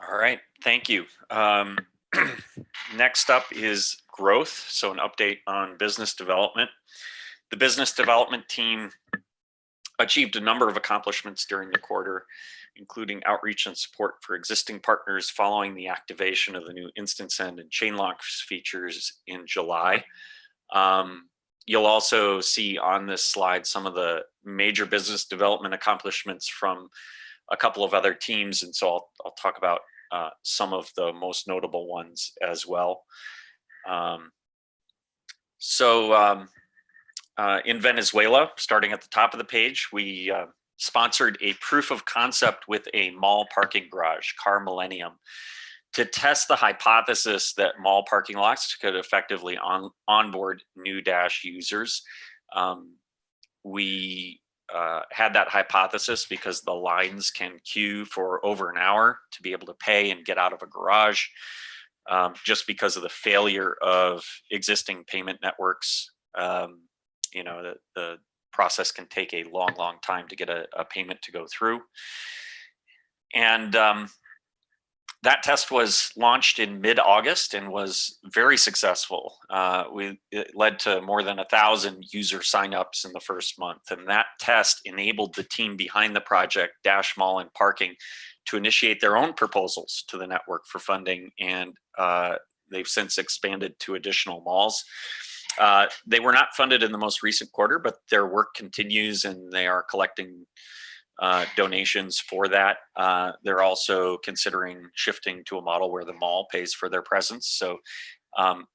All right, thank you. Next up is growth, so an update on business development. The business development team achieved a number of accomplishments during the quarter, including outreach and support for existing partners following the activation of the new Instance End and Chain Locks features in July. You'll also see on this slide some of the major business development accomplishments from a couple of other teams, and so I'll talk about some of the most notable ones as well. In Venezuela, starting at the top of the page, we sponsored a proof of concept with a mall parking garage, Car Millennium, to test the hypothesis that mall parking lots could effectively onboard new Dash users. We had that hypothesis because the lines can queue for over an hour to be able to pay and get out of a garage, just because of the failure of existing payment networks. The process can take a long time to get a payment to go through. And that test was launched in mid-August and was very successful. It led to more than 1,000 user signups in the first month. And that test enabled the team behind the project, Dash Mall and Parking, to initiate their own proposals to the network for funding. And they've since expanded to additional malls. They were not funded in the most recent quarter, but their work continues and they are collecting donations for that. They're also considering shifting to a model where the mall pays for their presence. So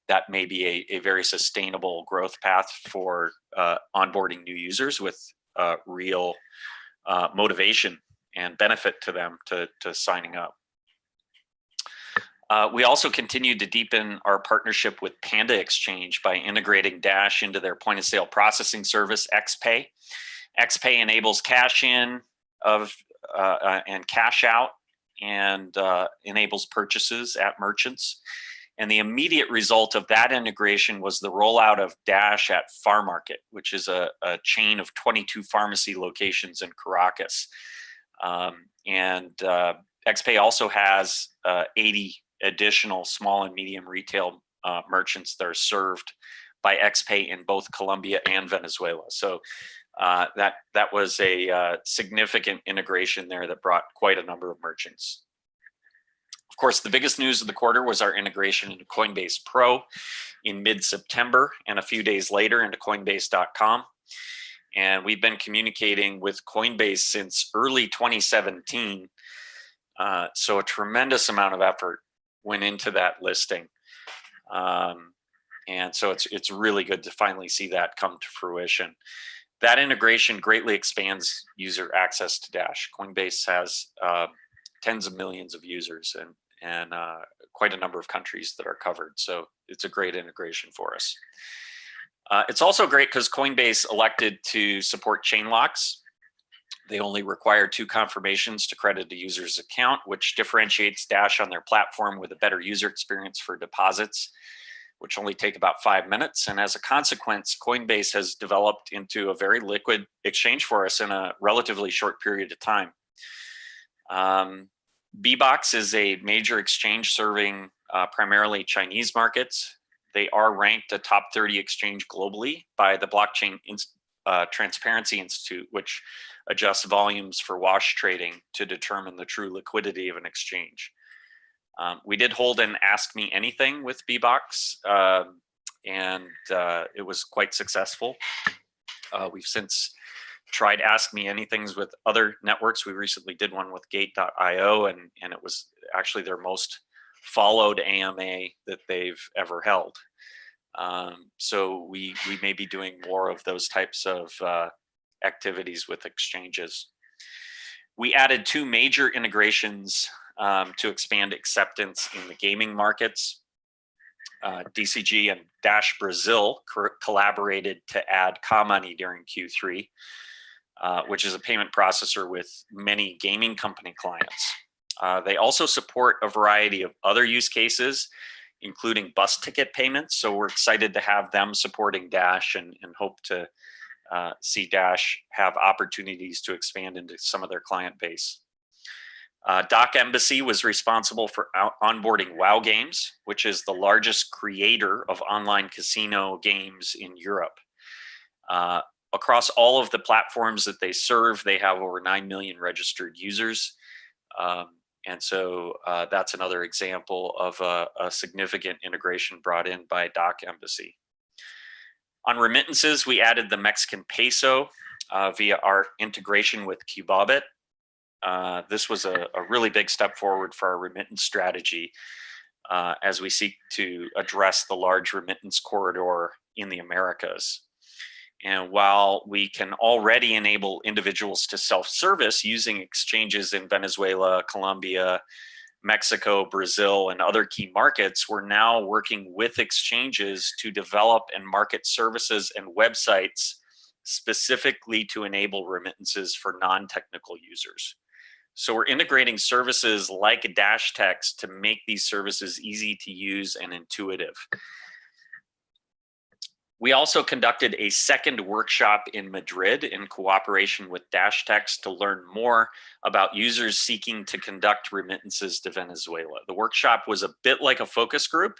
that may be a very sustainable growth path for onboarding new users with real motivation and benefit to them to signing up. We also continued to deepen our partnership with Panda Exchange by integrating Dash into their point of sale processing service, XPay. XPay enables cash in and cash out, and enables purchases at merchants. And the immediate result of that integration was the rollout of Dash at Pharmarket, which is a chain of 22 pharmacy locations in Caracas. XPay also has 80 additional small and medium retail merchants that are served by XPay in both Colombia and Venezuela. So that was a significant integration there that brought quite a number of merchants. Of course, the biggest news of the quarter was our integration into Coinbase Pro in mid-September, and a few days later into Coinbase.com. And we've been communicating with Coinbase since early 2017. So a tremendous amount of effort went into that listing. And so it's really good to finally see that come to fruition. That integration greatly expands user access to Dash. Coinbase has tens of millions of users and quite a number of countries that are covered. So it's a great integration for us. It's also great because Coinbase elected to support chain locks. They only require 2 confirmations to credit a user's account, which differentiates Dash on their platform with a better user experience for deposits, which only take about 5 minutes. And as a consequence, Coinbase has developed into a very liquid exchange for us in a relatively short period of time. Bbox is a major exchange serving primarily Chinese markets. They are ranked a top 30 exchange globally by the Blockchain Transparency Institute, which adjusts volumes for wash trading to determine the true liquidity of an exchange. We did hold an Ask Me Anything with Bbox, and it was quite successful. We've since tried Ask Me Anythings with other networks. We recently did one with Gate.io, and it was actually their most followed AMA that they've ever held. So we may be doing more of those types of activities with exchanges. We added 2 major integrations to expand acceptance in the gaming markets. DCG and Dash Brazil collaborated to add Ka-Money during Q3, which is a payment processor with many gaming company clients. They also support a variety of other use cases, including bus ticket payments. So we're excited to have them supporting Dash and hope to see Dash have opportunities to expand into some of their client base. Doc Embassy was responsible for onboarding WoW Games, which is the largest creator of online casino games in Europe. Across all of the platforms that they serve, they have over 9 million registered users. And so that's another example of a significant integration brought in by Doc Embassy. On remittances, we added the Mexican peso via our integration with Qbobit. This was a really big step forward for our remittance strategy as we seek to address the large remittance corridor in the Americas. And while we can already enable individuals to self-service using exchanges in Venezuela, Colombia, Mexico, Brazil, and other key markets, we're now working with exchanges to develop and market services and websites specifically to enable remittances for non-technical users. So we're integrating services like Dash Text to make these services easy to use and intuitive. We also conducted a second workshop in Madrid in cooperation with Dash Text to learn more about users seeking to conduct remittances to Venezuela. The workshop was a bit like a focus group.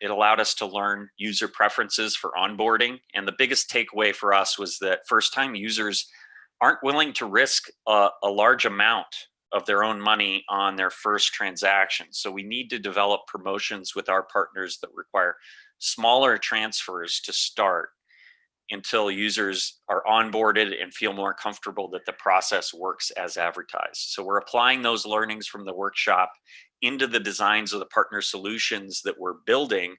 It allowed us to learn user preferences for onboarding. And the biggest takeaway for us was that first-time users aren't willing to risk a large amount of their own money on their first transaction. So we need to develop promotions with our partners that require smaller transfers to start until users are onboarded and feel more comfortable that the process works as advertised. So we're applying those learnings from the workshop into the designs of the partner solutions that we're building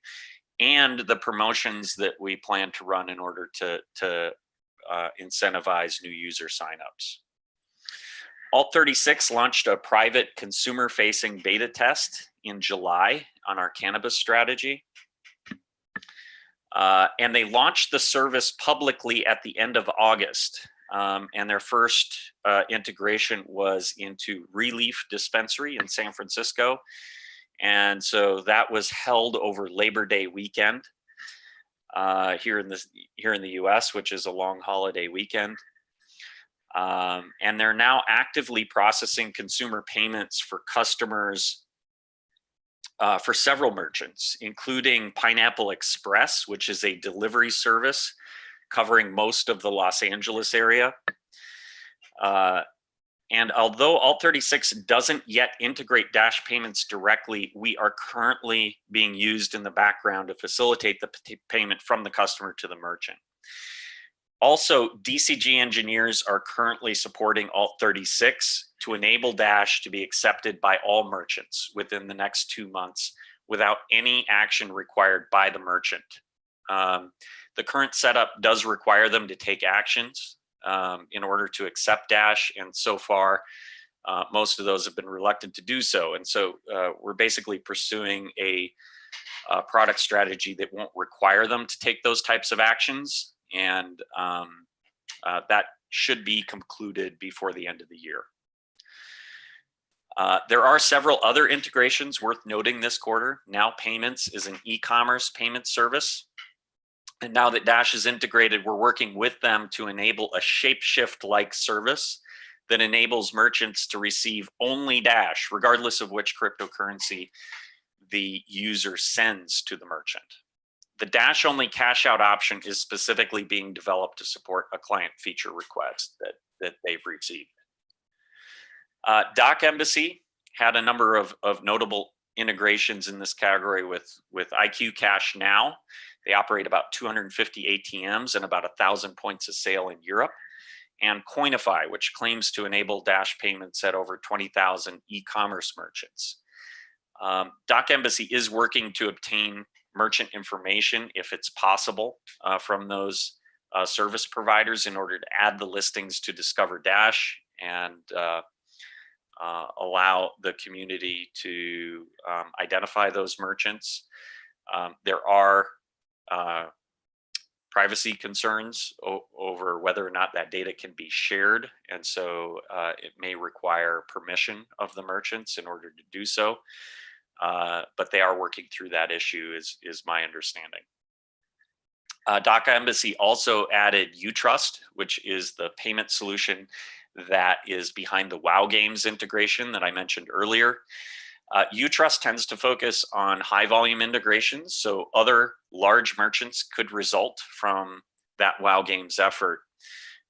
and the promotions that we plan to run in order to incentivize new user signups. Alt36 launched a private consumer-facing beta test in July on our cannabis strategy. And they launched the service publicly at the end of August. And their first integration was into Relief Dispensary in San Francisco. And so that was held over Labor Day weekend here in the US, which is a long holiday weekend. And they're now actively processing consumer payments for customers for several merchants, including Pineapple Express, which is a delivery service covering most of the Los Angeles area. And although Alt36 doesn't yet integrate Dash payments directly, we are currently being used in the background to facilitate the payment from the customer to the merchant. Also, DCG engineers are currently supporting Alt36 to enable Dash to be accepted by all merchants within the next 2 months without any action required by the merchant. The current setup does require them to take actions in order to accept Dash, and so far, most of those have been reluctant to do so. And so we're basically pursuing a product strategy that won't require them to take those types of actions, and that should be concluded before the end of the year. There are several other integrations worth noting this quarter. Now Payments is an e-commerce payment service. And now that Dash is integrated, we're working with them to enable a Shapeshift-like service that enables merchants to receive only Dash, regardless of which cryptocurrency the user sends to the merchant. The Dash-only cash-out option is specifically being developed to support a client feature request that they've received. Doc Embassy had a number of notable integrations in this category with IQ Cash Now. They operate about 250 ATMs and about 1,000 points of sale in Europe. And Coinify, which claims to enable Dash payments at over 20,000 e-commerce merchants. Doc Embassy is working to obtain merchant information, if it's possible, from those service providers in order to add the listings to Discover Dash and allow the community to identify those merchants. There are privacy concerns over whether or not that data can be shared, and so it may require permission of the merchants in order to do so. But they are working through that issue, is my understanding. Doc Embassy also added Utrust, which is the payment solution that is behind the WoW Games integration that I mentioned earlier. Utrust tends to focus on high volume integrations, so other large merchants could result from that WoW Games effort.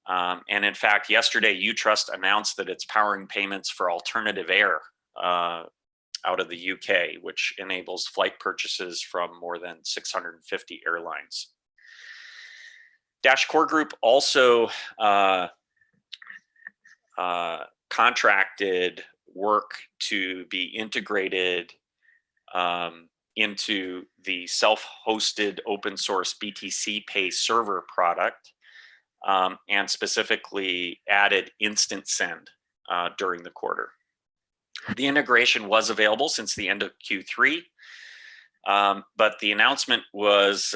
And in fact, yesterday, Utrust announced that it's powering payments for Alternative Air out of the UK, which enables flight purchases from more than 650 airlines. Dash Core Group also contracted work to be integrated into the self-hosted open source BTC Pay server product, and specifically added instant send during the quarter. The integration was available since the end of Q3, but the announcement was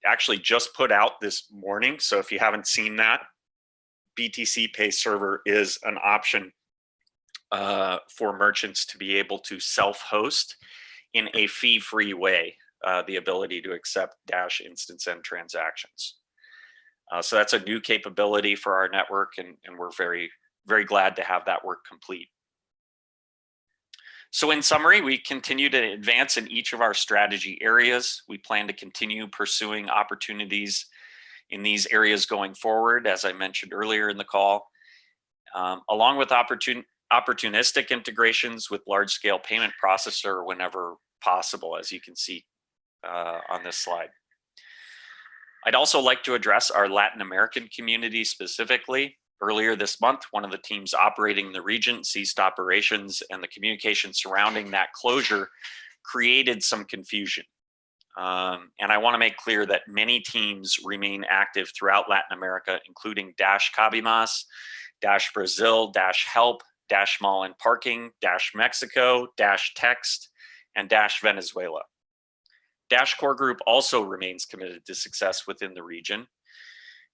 actually just put out this morning. So if you haven't seen that, BTC Pay server is an option for merchants to be able to self-host in a fee-free way, the ability to accept Dash instant send transactions. So that's a new capability for our network, and we're very, very glad to have that work complete. So in summary, we continue to advance in each of our strategy areas. We plan to continue pursuing opportunities in these areas going forward, as I mentioned earlier in the call, along with opportunistic integrations with large-scale payment processor whenever possible, as you can see on this slide. I'd also like to address our Latin American community specifically. Earlier this month, one of the teams operating in the region ceased operations, and the communication surrounding that closure created some confusion. And I want to make clear that many teams remain active throughout Latin America, including Dash Cabimas, Dash Brazil, Dash Help, Dash Mall and Parking, Dash Mexico, Dash Text, and Dash Venezuela. Dash Core Group also remains committed to success within the region.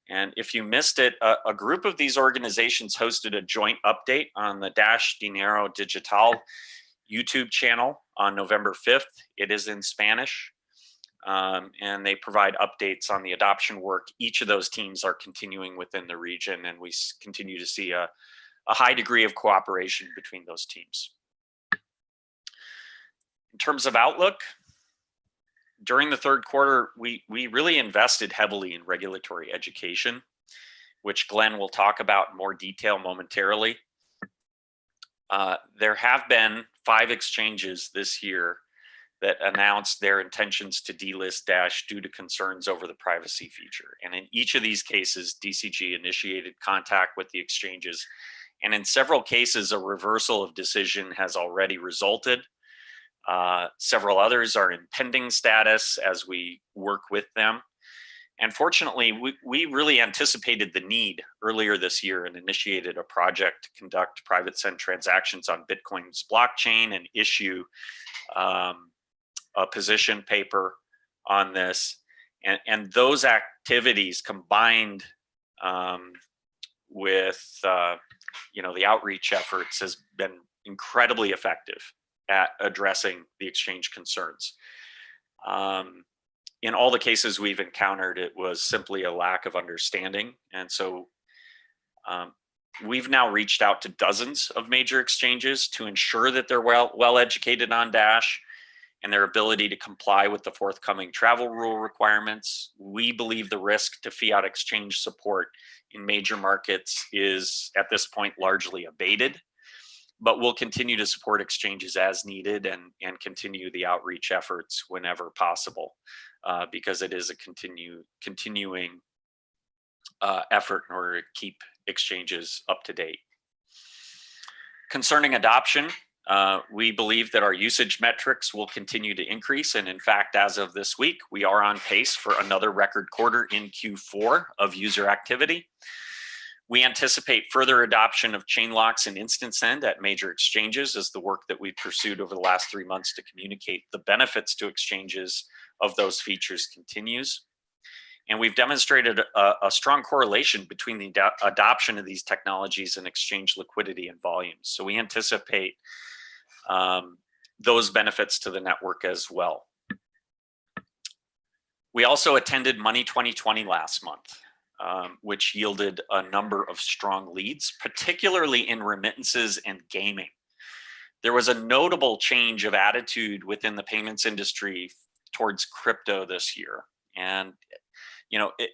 And if you missed it, a group of these organizations hosted a joint update on the Dash Dinero Digital YouTube channel on November 5th. It is in Spanish. And they provide updates on the adoption work each of those teams are continuing within the region, and we continue to see a high degree of cooperation between those teams. In terms of outlook, during the third quarter, we really invested heavily in regulatory education, which Glenn will talk about in more detail momentarily. There have been 5 exchanges this year that announced their intentions to delist Dash due to concerns over the privacy feature. And in each of these cases, DCG initiated contact with the exchanges. And in several cases, a reversal of decision has already resulted. Several others are in pending status as we work with them. And fortunately, we really anticipated the need earlier this year and initiated a project to conduct private send transactions on Bitcoin's blockchain and issue a position paper on this. And those activities combined with the outreach efforts has been incredibly effective at addressing the exchange concerns. In all the cases we've encountered, it was simply a lack of understanding. And so we've now reached out to dozens of major exchanges to ensure that they're well educated on Dash and their ability to comply with the forthcoming travel rule requirements. We believe the risk to fiat exchange support in major markets is at this point largely abated, but we'll continue to support exchanges as needed and continue the outreach efforts whenever possible, because it is a continuing effort in order to keep exchanges up to date. Concerning adoption, we believe that our usage metrics will continue to increase. And in fact, as of this week, we are on pace for another record quarter in Q4 of user activity. We anticipate further adoption of chain locks and instant send at major exchanges as the work that we've pursued over the last 3 months to communicate the benefits to exchanges of those features continues. And we've demonstrated a strong correlation between the adoption of these technologies and exchange liquidity and volumes. So we anticipate those benefits to the network as well. We also attended Money 2020 last month, which yielded a number of strong leads, particularly in remittances and gaming. There was a notable change of attitude within the payments industry towards crypto this year. And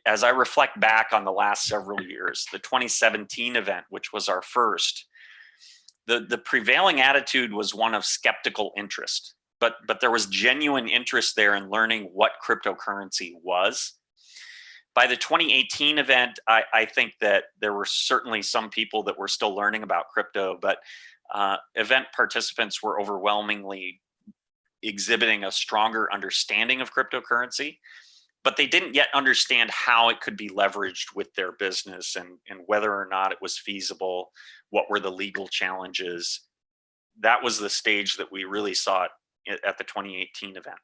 as I reflect back on the last several years, the 2017 event, which was our first, the prevailing attitude was one of skeptical interest, but there was genuine interest there in learning what cryptocurrency was. By the 2018 event, I think that there were certainly some people that were still learning about crypto, but event participants were overwhelmingly exhibiting a stronger understanding of cryptocurrency, but they didn't yet understand how it could be leveraged with their business and whether or not it was feasible, what were the legal challenges. That was the stage that we really saw it at the 2018 event.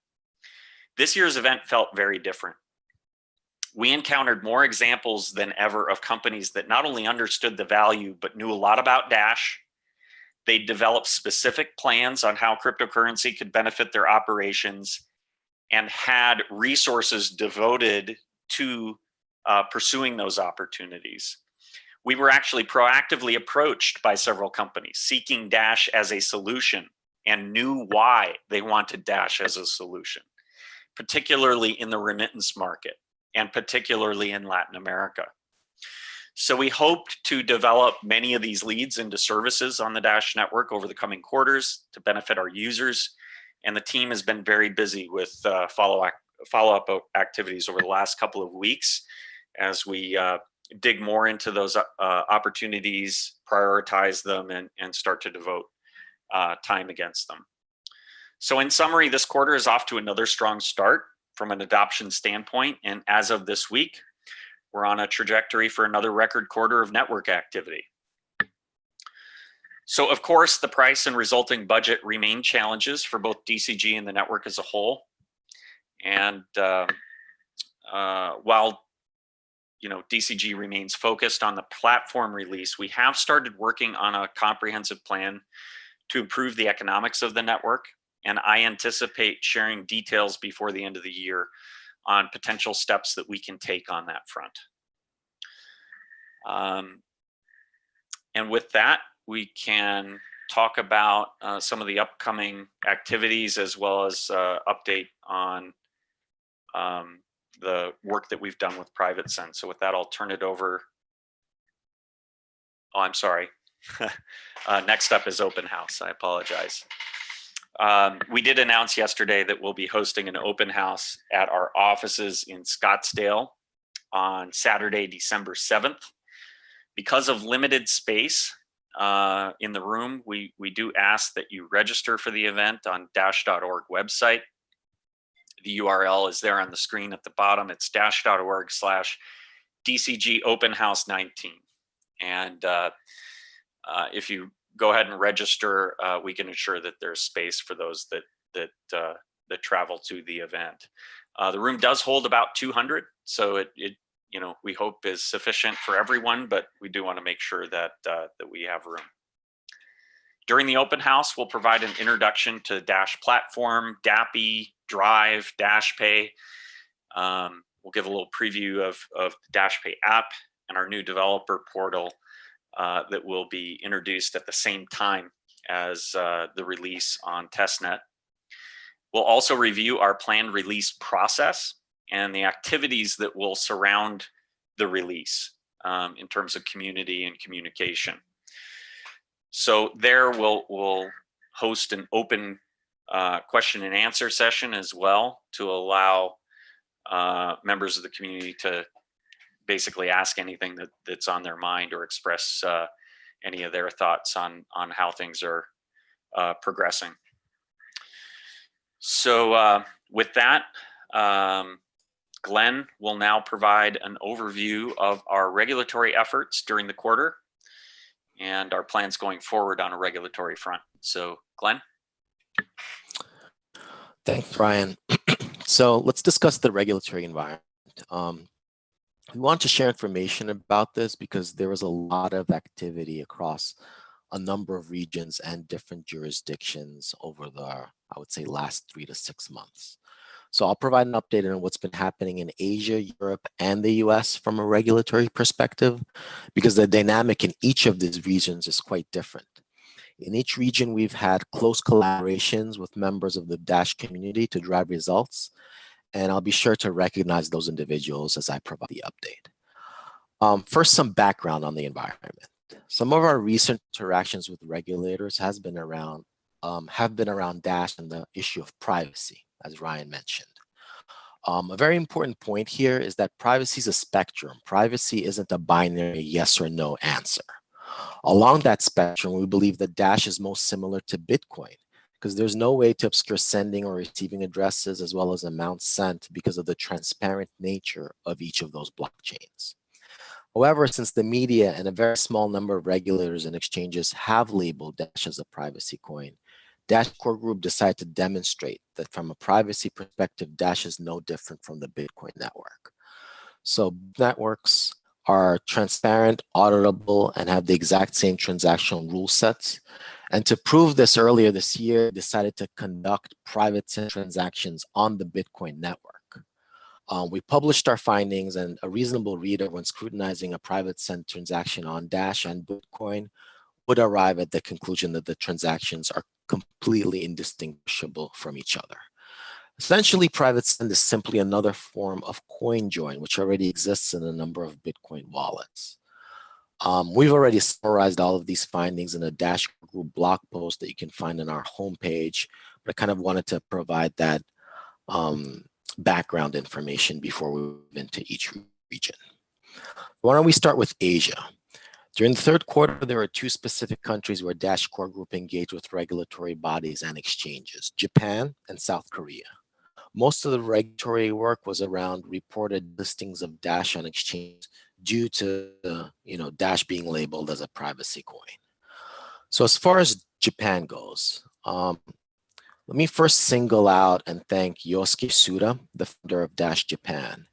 This year's event felt very different. We encountered more examples than ever of companies that not only understood the value, but knew a lot about Dash. They developed specific plans on how cryptocurrency could benefit their operations and had resources devoted to pursuing those opportunities. We were actually proactively approached by several companies seeking Dash as a solution and knew why they wanted Dash as a solution, particularly in the remittance market and particularly in Latin America. So we hoped to develop many of these leads into services on the Dash network over the coming quarters to benefit our users. And the team has been very busy with follow-up activities over the last couple of weeks as we dig more into those opportunities, prioritize them, and start to devote time against them. So in summary, this quarter is off to another strong start from an adoption standpoint. And as of this week, we're on a trajectory for another record quarter of network activity. So of course, the price and resulting budget remain challenges for both DCG and the network as a whole. And while DCG remains focused on the platform release, we have started working on a comprehensive plan to improve the economics of the network. And I anticipate sharing details before the end of the year on potential steps that we can take on that front. And with that, we can talk about some of the upcoming activities as well as update on the work that we've done with Private Send. So with that, I'll turn it over. Oh, I'm sorry. Next up is open house. I apologize. We did announce yesterday that we'll be hosting an open house at our offices in Scottsdale on Saturday, December 7th. Because of limited space in the room, we do ask that you register for the event on dash.org website. The URL is there on the screen at the bottom. It's dash.org/DCG Open House 19. And if you go ahead and register, we can ensure that there's space for those that travel to the event. The room does hold about 200, so it we hope is sufficient for everyone, but we do want to make sure that we have room. During the open house, we'll provide an introduction to Dash platform, DAPI, Drive, DashPay. We'll give a little preview of the DashPay app and our new developer portal that will be introduced at the same time as the release on testnet. We'll also review our planned release process and the activities that will surround the release in terms of community and communication. So there we'll host an open question and answer session as well to allow members of the community to basically ask anything that's on their mind or express any of their thoughts on how things are progressing. So with that, Glenn will now provide an overview of our regulatory efforts during the quarter and our plans going forward on a regulatory front. So Glenn. Thanks, Ryan. So let's discuss the regulatory environment. We want to share information about this because there was a lot of activity across a number of regions and different jurisdictions over the, I would say, last 3 to 6 months. So I'll provide an update on what's been happening in Asia, Europe, and the US from a regulatory perspective, because the dynamic in each of these regions is quite different. In each region, we've had close collaborations with members of the Dash community to drive results, and I'll be sure to recognize those individuals as I provide the update. First, some background on the environment. Some of our recent interactions with regulators have been around Dash and the issue of privacy, as Ryan mentioned. A very important point here is that privacy is a spectrum. Privacy isn't a binary yes or no answer. Along that spectrum, we believe that Dash is most similar to Bitcoin because there's no way to obscure sending or receiving addresses as well as amounts sent because of the transparent nature of each of those blockchains. However, since the media and a very small number of regulators and exchanges have labeled Dash as a privacy coin, Dash Core Group decided to demonstrate that from a privacy perspective, Dash is no different from the Bitcoin network. So networks are transparent, auditable, and have the exact same transactional rule sets. And to prove this, earlier this year, decided to conduct private transactions on the Bitcoin network. We published our findings, and a reasonable reader, when scrutinizing a private send transaction on Dash and Bitcoin, would arrive at the conclusion that the transactions are completely indistinguishable from each other. Essentially, private send is simply another form of coin join, which already exists in a number of Bitcoin wallets. We've already summarized all of these findings in a Dash Group blog post that you can find on our homepage, but I kind of wanted to provide that background information before we move into each region. Why don't we start with Asia? During the third quarter, there were 2 specific countries where Dash Core Group engaged with regulatory bodies and exchanges, Japan and South Korea. Most of the regulatory work was around reported listings of Dash on exchanges due to Dash being labeled as a privacy coin. So as far as Japan goes, let me first single out and thank Yosuke Suda, the founder of Dash Japan.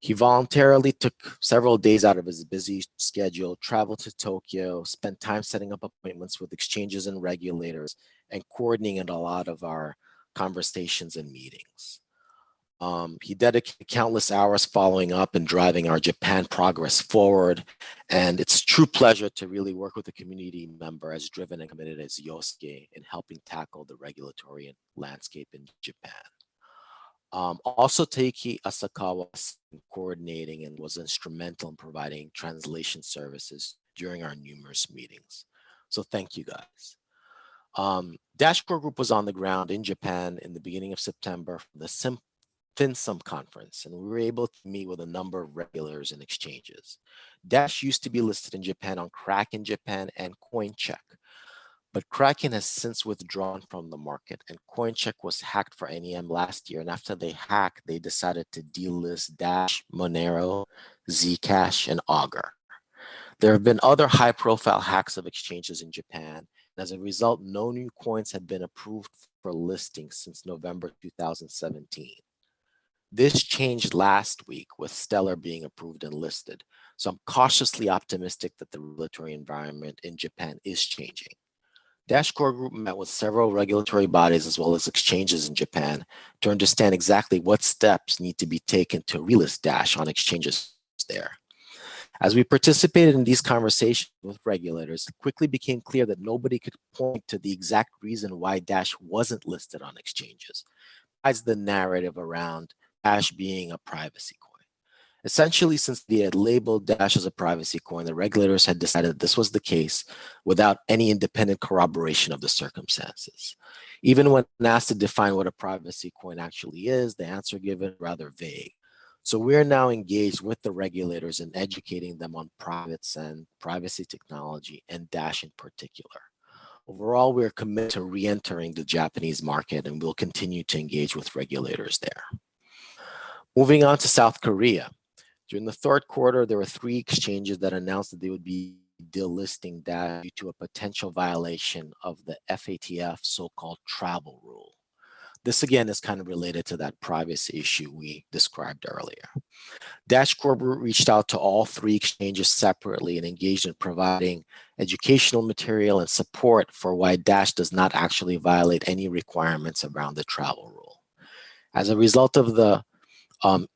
He voluntarily took several days out of his busy schedule, traveled to Tokyo, spent time setting up appointments with exchanges and regulators, and coordinating a lot of our conversations and meetings. He dedicated countless hours following up and driving our Japan progress forward. And it's a true pleasure to really work with a community member as driven and committed as Yosuke in helping tackle the regulatory landscape in Japan. Also, Taiki Asakawa was coordinating and was instrumental in providing translation services during our numerous meetings. So thank you guys. Dash Core Group was on the ground in Japan in the beginning of September for the FinSum conference, and we were able to meet with a number of regulators and exchanges. Dash used to be listed in Japan on Kraken Japan and CoinCheck, but Kraken has since withdrawn from the market, and CoinCheck was hacked for NEM last year. And after they hacked, they decided to delist Dash, Monero, Zcash, and Augur. There have been other high-profile hacks of exchanges in Japan. And as a result, no new coins had been approved for listing since November 2017. This changed last week with Stellar being approved and listed. So I'm cautiously optimistic that the regulatory environment in Japan is changing. Dash Core Group met with several regulatory bodies as well as exchanges in Japan to understand exactly what steps need to be taken to relist Dash on exchanges there. As we participated in these conversations with regulators, it quickly became clear that nobody could point to the exact reason why Dash wasn't listed on exchanges, besides the narrative around Dash being a privacy coin. Essentially, since they had labeled Dash as a privacy coin, the regulators had decided that this was the case without any independent corroboration of the circumstances. Even when asked to define what a privacy coin actually is, the answer given is rather vague. So we're now engaged with the regulators in educating them on privates and privacy technology and Dash in particular. Overall, we're committed to re-entering the Japanese market, and we'll continue to engage with regulators there. Moving on to South Korea. During the third quarter, there were 3 exchanges that announced that they would be delisting Dash due to a potential violation of the FATF so-called travel rule. This again is kind of related to that privacy issue we described earlier. Dash Core Group reached out to all 3 exchanges separately and engaged in providing educational material and support for why Dash does not actually violate any requirements around the travel rule. As a result of the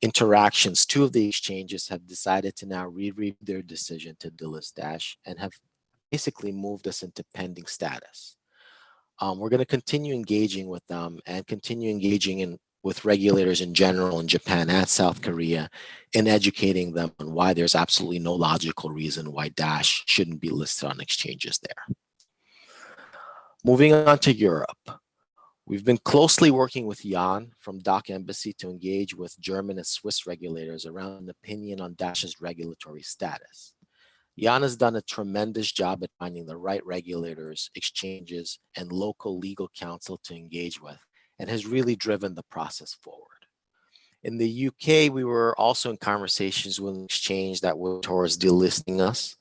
interactions, 2 of the exchanges have decided to now reread their decision to delist Dash and have basically moved us into pending status. We're going to continue engaging with them and continue engaging with regulators in general in Japan and South Korea in educating them on why there's absolutely no logical reason why Dash shouldn't be listed on exchanges there. Moving on to Europe. We've been closely working with Jan from Doc Embassy to engage with German and Swiss regulators around an opinion on Dash's regulatory status. Jan has done a tremendous job at finding the right regulators, exchanges, and local legal counsel to engage with, and has really driven the process forward. In the UK, we were also in conversations with an exchange that were towards delisting us.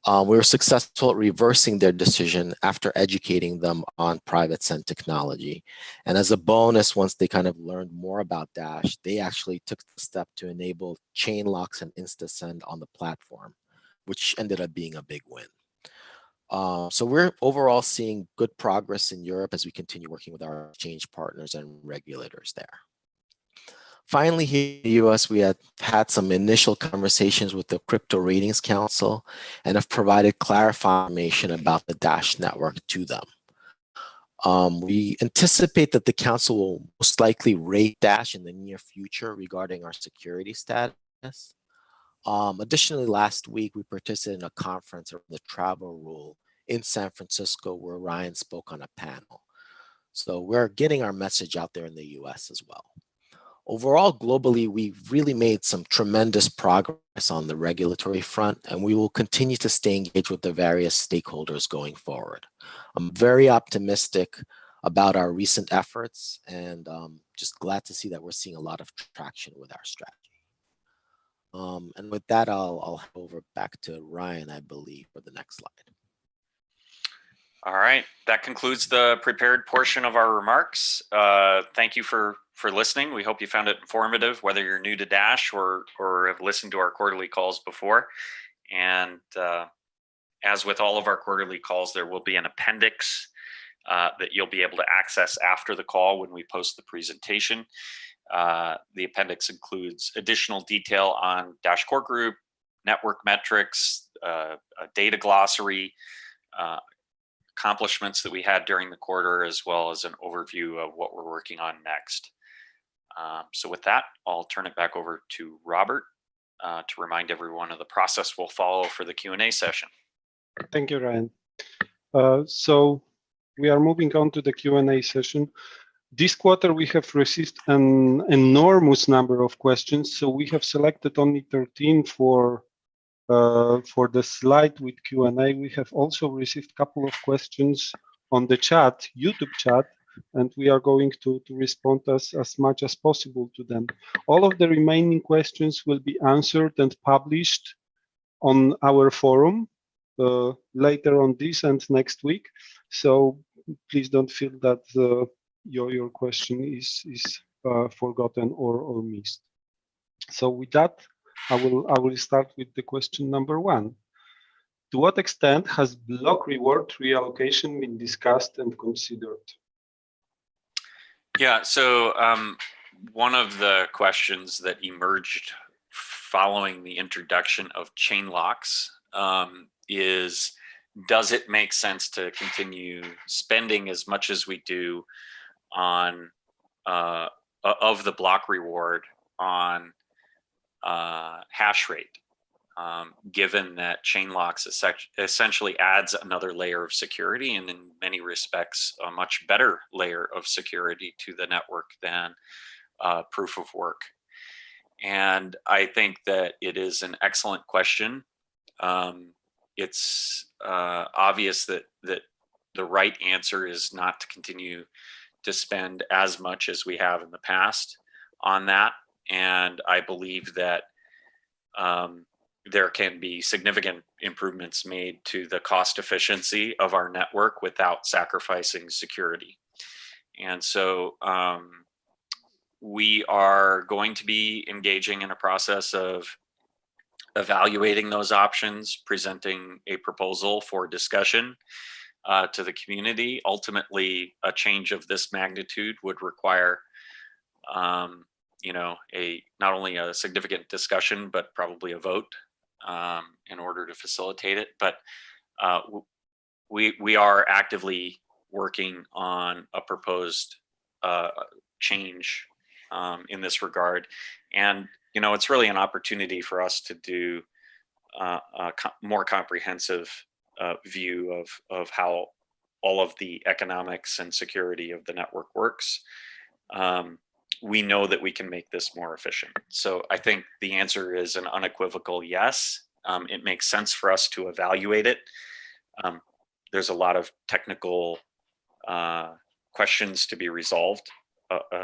We were successful at reversing their decision after educating them on private send technology. And as a bonus, once they kind of learned more about Dash, they actually took the step to enable chain locks and InstaSend on the platform, which ended up being a big win. So we're overall seeing good progress in Europe as we continue working with our exchange partners and regulators there. Finally, here in the US, we had some initial conversations with the Crypto Ratings Council and have provided clarifying information about the Dash network to them. We anticipate that the council will most likely rate Dash in the near future regarding our security status. Additionally, last week, we participated in a conference on the travel rule in San Francisco where Ryan spoke on a panel. So we're getting our message out there in the US as well. Overall, globally, we've really made some tremendous progress on the regulatory front, and we will continue to stay engaged with the various stakeholders going forward. I'm very optimistic about our recent efforts and just glad to see that we're seeing a lot of traction with our strategy. And with that, I'll hand over back to Ryan, I believe, for the next slide. All right, that concludes the prepared portion of our remarks. Thank you for listening. We hope you found it informative, whether you're new to Dash or have listened to our quarterly calls before. And as with all of our quarterly calls, there will be an appendix that you'll be able to access after the call when we post the presentation. The appendix includes additional detail on Dash Core Group, network metrics, a data glossary, accomplishments that we had during the quarter, as well as an overview of what we're working on next. So with that, I'll turn it back over to Robert to remind everyone of the process we'll follow for the Q&A session. Thank you, Ryan. So we are moving on to the Q&A session. This quarter, we have received an enormous number of questions, so we have selected only 13 for the slide with Q&A. We have also received a couple of questions on the chat, YouTube chat, and we are going to respond as much as possible to them. All of the remaining questions will be answered and published on our forum later on this and next week. So please don't feel that your question is forgotten or missed. So with that, I will start with the question number 1. To what extent has block reward reallocation been discussed and considered? Yeah, so one of the questions that emerged following the introduction of chain locks is, does it make sense to continue spending as much as we do on of the block reward on hash rate, given that chain locks essentially adds another layer of security, and in many respects a much better layer of security to the network than proof of work. And I think that it is an excellent question. It's obvious that the right answer is not to continue to spend as much as we have in the past on that. And I believe that there can be significant improvements made to the cost efficiency of our network without sacrificing security. And so we are going to be engaging in a process of evaluating those options, presenting a proposal for discussion to the community. Ultimately, a change of this magnitude would require not only a significant discussion, but probably a vote in order to facilitate it. But we are actively working on a proposed change in this regard. And, it's really an opportunity for us to do a more comprehensive view of how all of the economics and security of the network works. We know that we can make this more efficient. So I think the answer is an unequivocal yes. It makes sense for us to evaluate it. There's a lot of technical questions to be resolved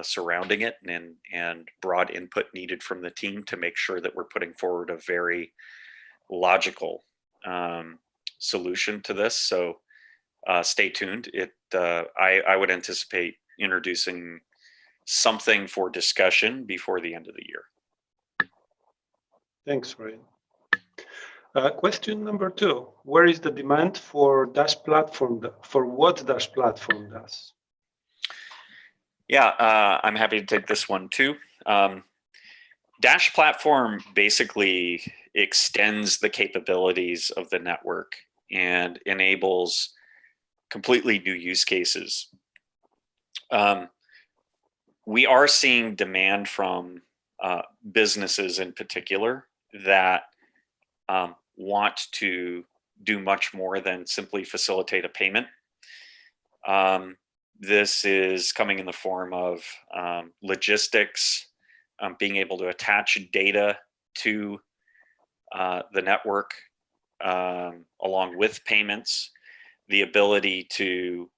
surrounding it, and broad input needed from the team to make sure that we're putting forward a very logical solution to this. So stay tuned. I would anticipate introducing something for discussion before the end of the year. Thanks, Ryan. Question number 2: where is the demand for Dash platform? For what Dash platform does? Yeah, I'm happy to take this one too. Dash platform basically extends the capabilities of the network and enables completely new use cases. We are seeing demand from businesses in particular that want to do much more than simply facilitate a payment. This is coming in the form of logistics, being able to attach data to the network along with payments, the ability to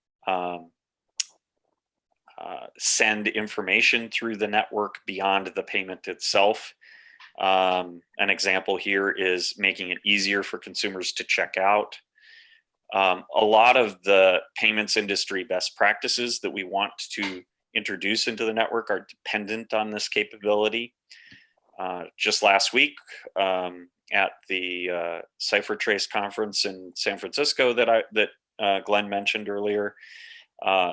send information through the network beyond the payment itself. An example here is making it easier for consumers to check out. A lot of the payments industry best practices that we want to introduce into the network are dependent on this capability. Just last week at the CipherTrace conference in San Francisco that Glenn mentioned earlier,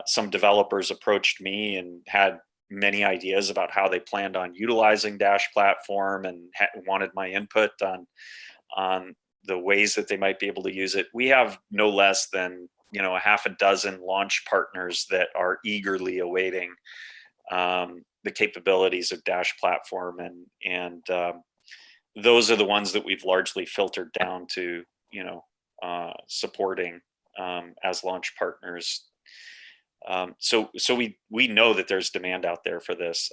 some developers approached me and had many ideas about how they planned on utilizing Dash platform and wanted my input on the ways that they might be able to use it. We have no less than a half a dozen launch partners that are eagerly awaiting the capabilities of Dash platform, and those are the ones that we've largely filtered down to supporting as launch partners. So we know that there's demand out there for this.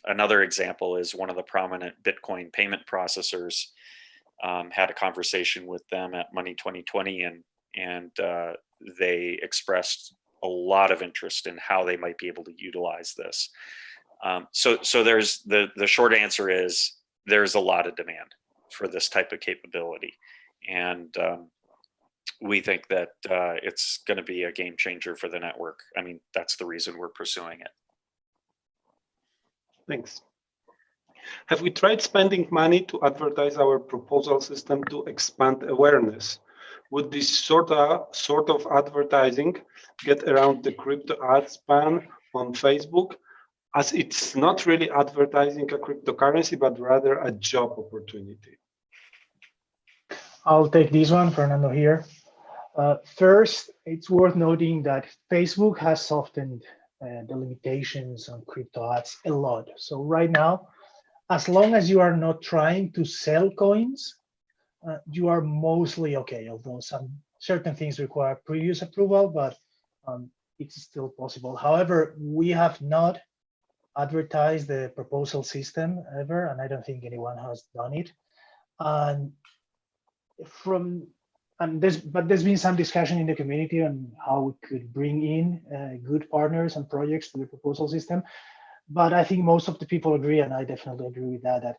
Another example is one of the prominent Bitcoin payment processors. Had a conversation with them at Money 2020, and they expressed a lot of interest in how they might be able to utilize this. So there's the short answer is there's a lot of demand for this type of capability, and we think that it's going to be a game changer for the network. I mean, that's the reason we're pursuing it. Thanks. Have we tried spending money to advertise our proposal system to expand awareness? Would this sort of advertising get around the crypto ads ban on Facebook, as it's not really advertising a cryptocurrency, but rather a job opportunity? I'll take this one, Fernando here. First, it's worth noting that Facebook has softened the limitations on crypto ads a lot. So right now, as long as you are not trying to sell coins, you are mostly okay, although certain things require previous approval, but it's still possible. However, we have not advertised the proposal system ever, and I don't think anyone has done it. But there's been some discussion in the community on how we could bring in good partners and projects to the proposal system. But I think most of the people agree, and I definitely agree with that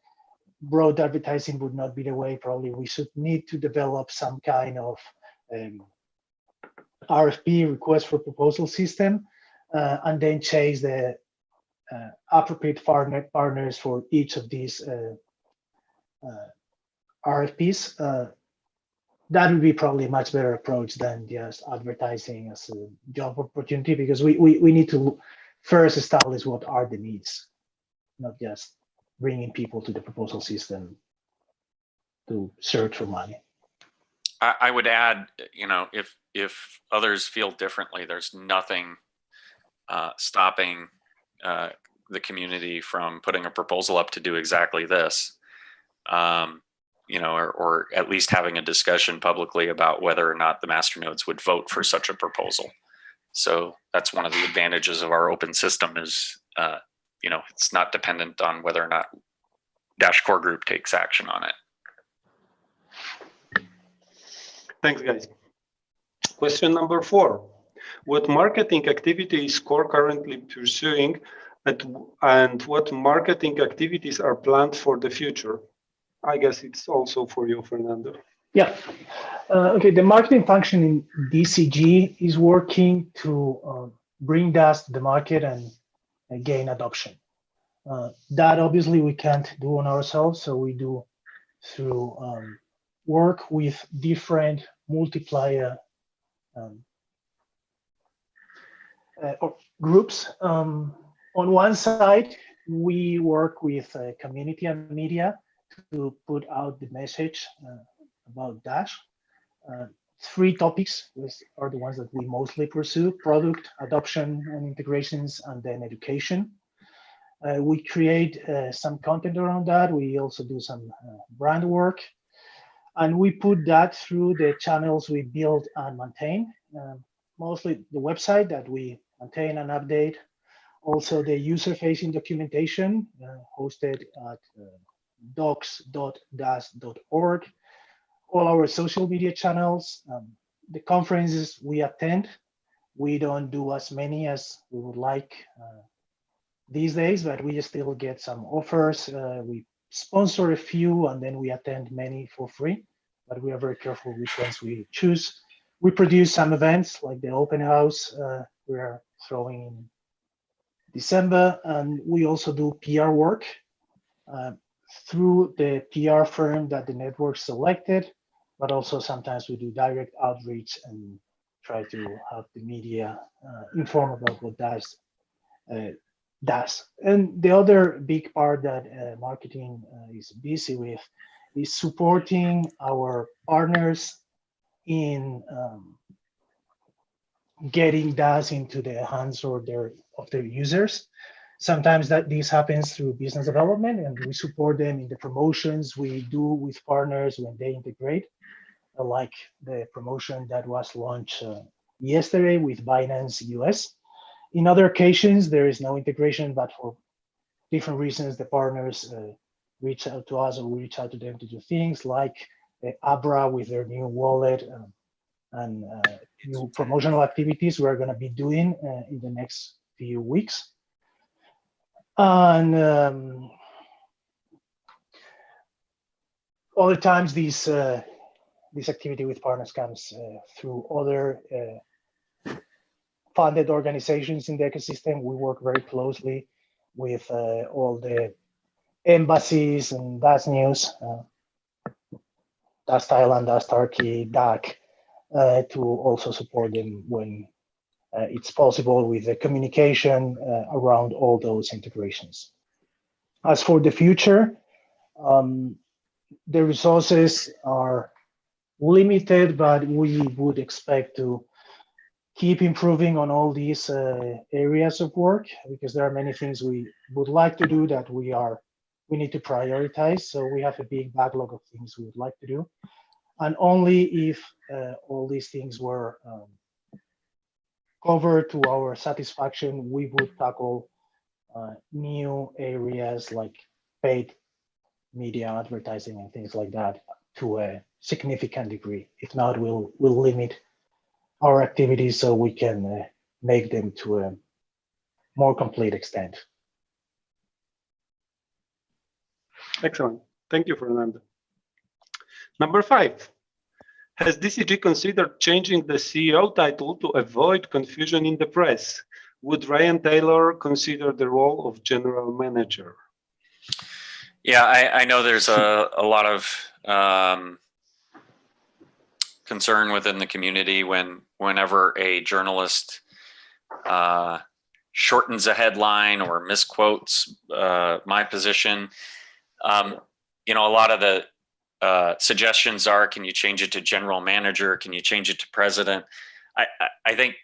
broad advertising would not be the way. Probably we should need to develop some kind of RFP, request for proposal system, and then chase the appropriate partners for each of these RFPs. That would be probably a much better approach than just advertising as a job opportunity, because we need to first establish what are the needs, not just bringing people to the proposal system to search for money. I would add, if others feel differently, there's nothing stopping the community from putting a proposal up to do exactly this. Or at least having a discussion publicly about whether or not the masternodes would vote for such a proposal. So that's one of the advantages of our open system is, it's not dependent on whether or not Dash Core Group takes action on it. Thanks, guys. Question number 4. What marketing activity is Core currently pursuing, and what marketing activities are planned for the future? I guess it's also for you, Fernando. Yeah. Okay, the marketing function in DCG is working to bring Dash to the market and gain adoption. That obviously we can't do on ourselves, so we do through work with different multiplier groups. On one side, we work with community and media to put out the message about Dash. 3 topics are the ones that we mostly pursue: product, adoption and integrations, and then education. We create some content around that. We also do some brand work, and we put that through the channels we build and maintain, mostly the website that we maintain and update, also the user-facing documentation hosted at docs.dash.org, all our social media channels, the conferences we attend. We don't do as many as we would like these days, but we still get some offers. We sponsor a few, and then we attend many for free, but we are very careful which ones we choose. We produce some events like the open house we are throwing in December, and we also do PR work through the PR firm that the network selected, but also sometimes we do direct outreach and try to have the media inform about what Dash DAS. And the other big part that marketing is busy with is supporting our partners in getting DAS into the hands of their users. Sometimes this happens through business development, and we support them in the promotions we do with partners when they integrate, like the promotion that was launched yesterday with Binance US. In other occasions, there is no integration, but for different reasons, the partners reach out to us or we reach out to them to do things like Abra with their new wallet and new promotional activities we're going to be doing in the next few weeks. And other times, this activity with partners comes through other funded organizations in the ecosystem. We work very closely with all the embassies and DAS News, DAS Thailand, DAS Turkey, DAC, to also support them when it's possible with the communication around all those integrations. As for the future, the resources are limited, but we would expect to keep improving on all these areas of work, because there are many things we would like to do that we need to prioritize. So we have a big backlog of things we would like to do. And only if all these things were covered to our satisfaction, we would tackle new areas like paid media advertising and things like that to a significant degree. If not, we'll limit our activities so we can make them to a more complete extent. Excellent. Thank you, Fernando. Number 5. Has DCG considered changing the CEO title to avoid confusion in the press? Would Ryan Taylor consider the role of general manager? Yeah, I know there's a lot of concern within the community whenever a journalist shortens a headline or misquotes my position. A lot of the suggestions are, can you change it to general manager? Can you change it to president? I think,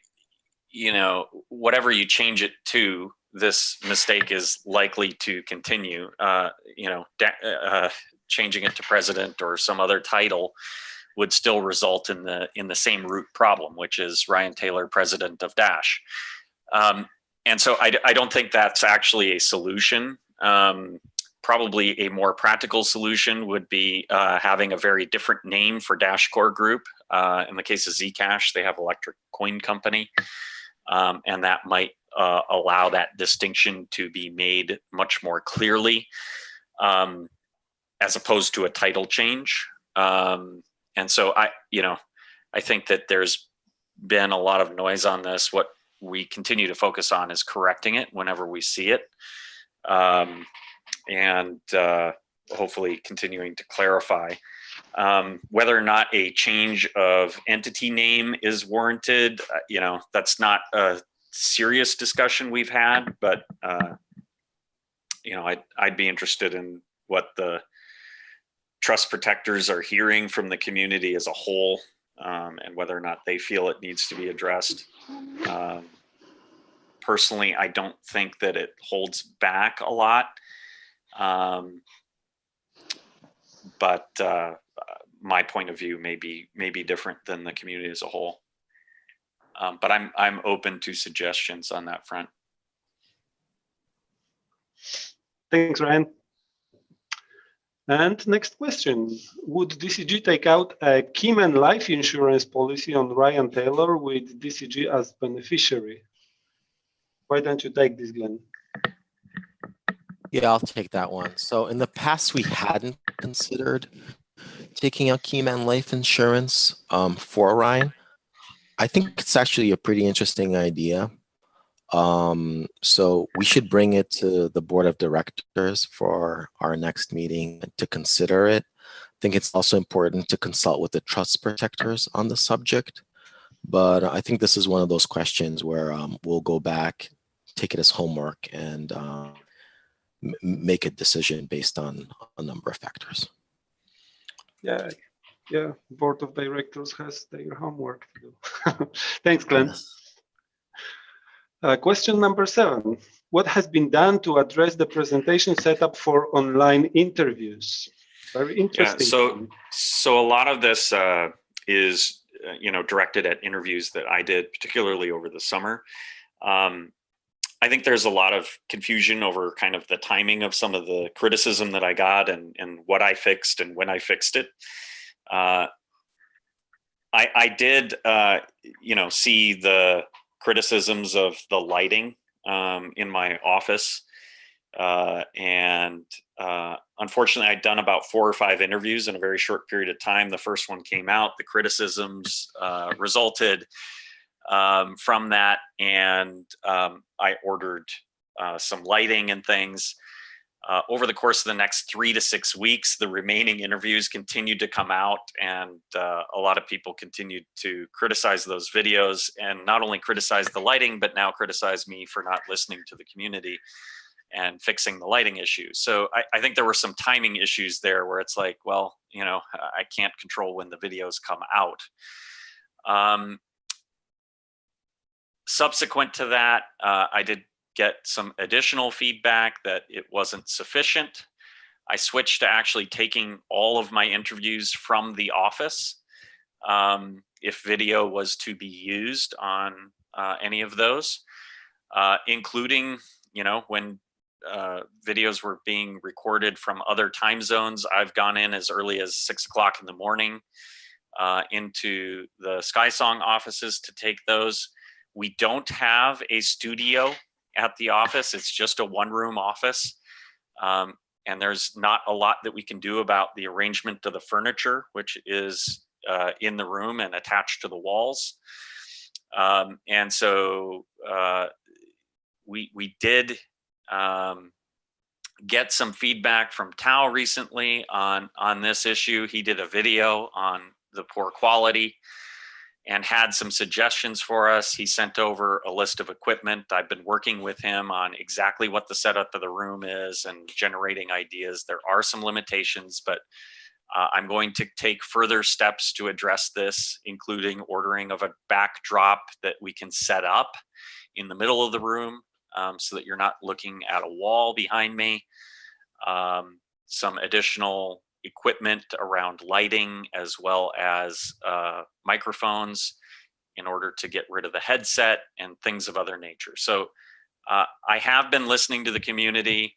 whatever you change it to, this mistake is likely to continue. Changing it to president or some other title would still result in the same root problem, which is Ryan Taylor, president of Dash. And so I don't think that's actually a solution. Probably a more practical solution would be having a very different name for Dash Core Group. In the case of Zcash, they have Electric Coin Company, and that might allow that distinction to be made much more clearly, as opposed to a title change. And so I think that there's been a lot of noise on this. What we continue to focus on is correcting it whenever we see it. And hopefully continuing to clarify whether or not a change of entity name is warranted. That's not a serious discussion we've had, but I'd be interested in what the trust protectors are hearing from the community as a whole, and whether or not they feel it needs to be addressed. Personally, I don't think that it holds back a lot. But my point of view may be different than the community as a whole. But I'm open to suggestions on that front. Thanks, Ryan. And next question: would DCG take out a Keyman life insurance policy on Ryan Taylor with DCG as beneficiary? Why don't you take this, Glenn? Yeah, I'll take that one. So in the past, we hadn't considered taking out Keyman life insurance for Ryan. I think it's actually a pretty interesting idea. So we should bring it to the board of directors for our next meeting to consider it. I think it's also important to consult with the trust protectors on the subject. But I think this is one of those questions where we'll go back take it as homework and make a decision based on a number of factors. Yeah, board of directors has their homework to do. Thanks, Glenn. Yes. Question number 7. What has been done to address the presentation setup for online interviews? Very interesting. So a lot of this is directed at interviews that I did, particularly over the summer. I think there's a lot of confusion over kind of the timing of some of the criticism that I got and what I fixed and when I fixed it. I did, see the criticisms of the lighting in my office. Unfortunately, I'd done about 4 or 5 interviews in a very short period of time. The first one came out, the criticisms resulted from that, and I ordered some lighting and things. Over the course of the next 3 to 6 weeks, the remaining interviews continued to come out, and a lot of people continued to criticize those videos, and not only criticize the lighting, but now criticize me for not listening to the community and fixing the lighting issue. So I think there were some timing issues there where it's like, well, I can't control when the videos come out. Subsequent to that, I did get some additional feedback that it wasn't sufficient. I switched to actually taking all of my interviews from the office if video was to be used on any of those, including, when videos were being recorded from other time zones. I've gone in as early as 6 o'clock in the morning into the SkySong offices to take those. We don't have a studio at the office. It's just a one-room office. And there's not a lot that we can do about the arrangement of the furniture, which is in the room and attached to the walls. And so we did get some feedback from Tao recently on this issue. He did a video on the poor quality and had some suggestions for us. He sent over a list of equipment. I've been working with him on exactly what the setup of the room is and generating ideas. There are some limitations, but I'm going to take further steps to address this, including ordering of a backdrop that we can set up in the middle of the room so that you're not looking at a wall behind me. Some additional equipment around lighting, as well as microphones, in order to get rid of the headset and things of other nature. So I have been listening to the community.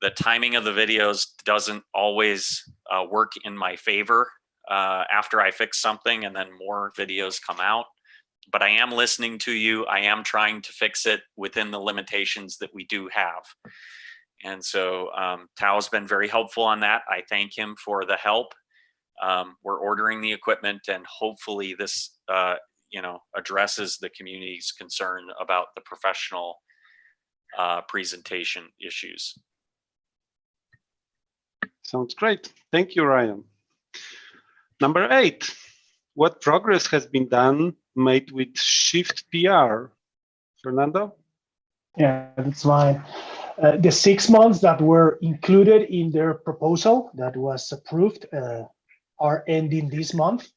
The timing of the videos doesn't always work in my favor after I fix something and then more videos come out. But I am listening to you. I am trying to fix it within the limitations that we do have. And so Tao's been very helpful on that. I thank him for the help. We're ordering the equipment, and hopefully this addresses the community's concern about the professional presentation issues. Sounds great. Thank you, Ryan. Number 8, what progress has been made with Shift PR? Fernando? Yeah, that's fine. The 6 months that were included in their proposal that was approved are ending this month.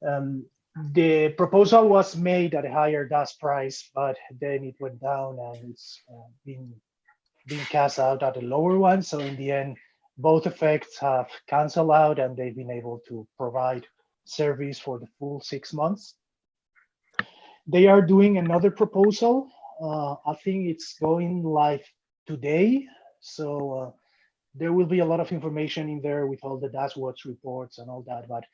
The proposal was made at a higher gas price, but then it went down and it's been cast out at a lower one. So in the end, both effects have canceled out and they've been able to provide service for the full 6 months. They are doing another proposal. I think it's going live today. So there will be a lot of information in there with all the dashboards reports and all that. But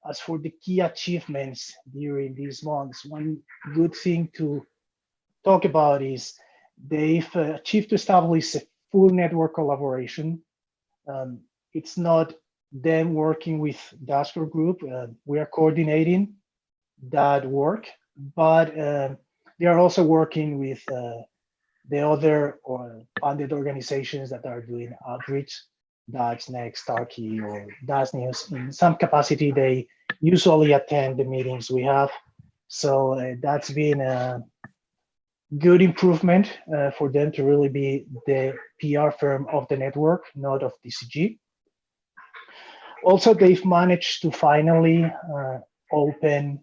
as for the key achievements during these months, one good thing to talk about is they've achieved to establish a full network collaboration. It's not them working with Dashcore Group. We are coordinating that work, but they are also working with the other funded organizations that are doing outreach, Dash Next, Starkey, or Dash News. In some capacity, they usually attend the meetings we have. So that's been good improvement for them to really be the PR firm of the network, not of DCG. Also, they've managed to finally open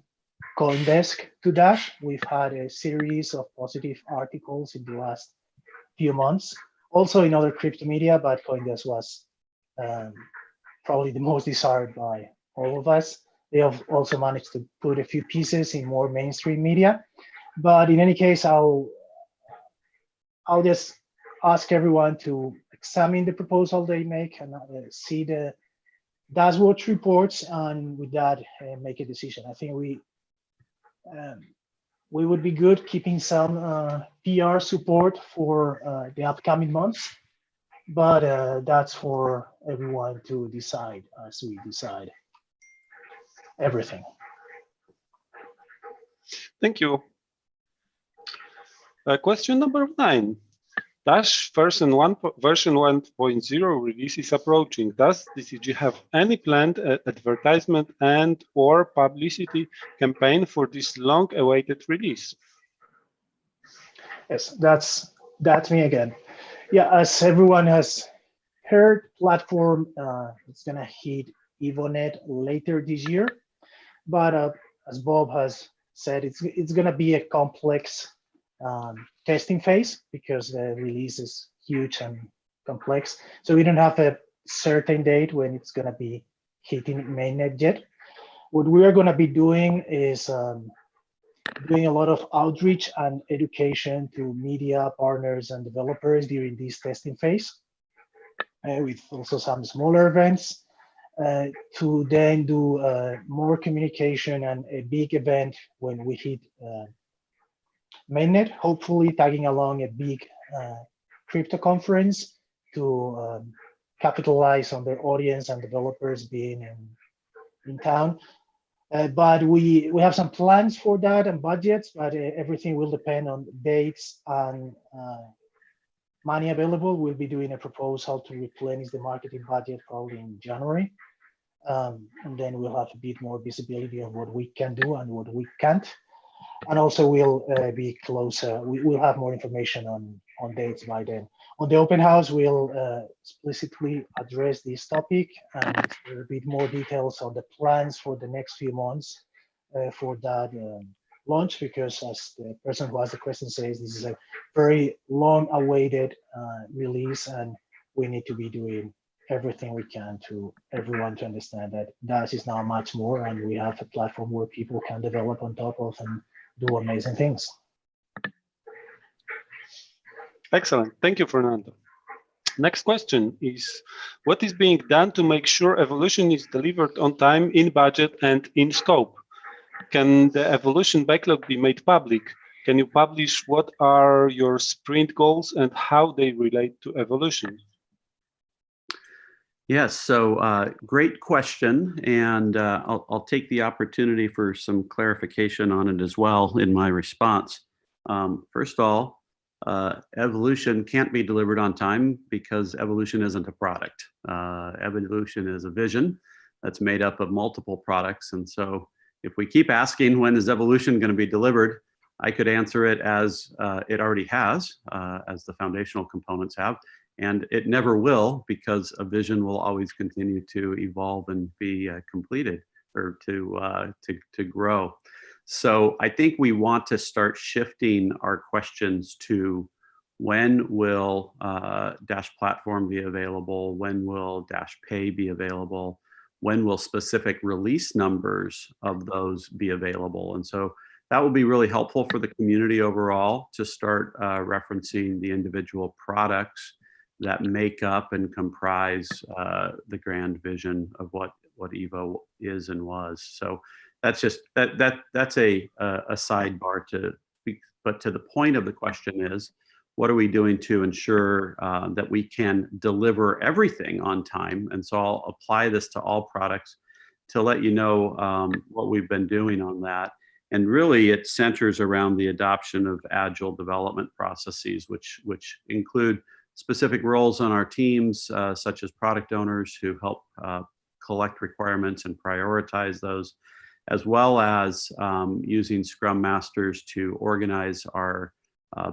CoinDesk to Dash. We've had a series of positive articles in the last few months, also in other crypto media, but CoinDesk was probably the most desired by all of us. They have also managed to put a few pieces in more mainstream media. But in any case, I'll just ask everyone to examine the proposal they make and see the dashboard reports, and with that, make a decision. I think we would be good keeping some PR support for the upcoming months, but that's for everyone to decide as we decide everything. Thank you. Question number 9. Dash version 1.0 release is approaching. Does DCG have any planned advertisement and or publicity campaign for this long-awaited release? Yes, that's me again. Yeah, as everyone has heard, platform it's gonna hit EvoNet later this year, but as Bob has said, it's gonna be a complex testing phase because the release is huge and complex. So we don't have a certain date when it's gonna be hitting mainnet yet. What we are gonna be doing is doing a lot of outreach and education to media partners and developers during this testing phase, with also some smaller events, to then do more communication and a big event when we hit mainnet, hopefully tagging along a big crypto conference to capitalize on their audience and developers being in town. But we have some plans for that and budgets, but everything will depend on dates and money available. We'll be doing a proposal to replenish the marketing budget probably in January. And then we'll have a bit more visibility of what we can do and what we can't. And also we'll be closer. We'll have more information on dates by then. On the open house, we'll explicitly address this topic and a bit more details on the plans for the next few months for that launch, because as the person who asked the question says, this is a very long-awaited release, and we need to be doing everything we can to everyone to understand that Dash is now much more, and we have a platform where people can develop on top of and do amazing things. Excellent. Thank you, Fernando. Next question is, what is being done to make sure evolution is delivered on time, in budget, and in scope? Can the evolution backlog be made public? Can you publish what are your sprint goals and how they relate to evolution? Yes, so great question, and I'll take the opportunity for some clarification on it as well in my response. First of all, evolution can't be delivered on time because evolution isn't a product. Evolution is a vision that's made up of multiple products, and so if we keep asking when is evolution going to be delivered, I could answer it as it already has, as the foundational components have. And it never will, because a vision will always continue to evolve and be completed, or to grow. So I think we want to start shifting our questions to when will Dash Platform be available? When will Dash Pay be available? When will specific release numbers of those be available? And so that will be really helpful for the community overall to start referencing the individual products that make up and comprise the grand vision of what Evo is and was. So that's just that's a sidebar but to the point of the question is, what are we doing to ensure that we can deliver everything on time? And so I'll apply this to all products to let you know what we've been doing on that. And really it centers around the adoption of agile development processes, which include specific roles on our teams, such as product owners who help collect requirements and prioritize those, as well as using Scrum Masters to organize our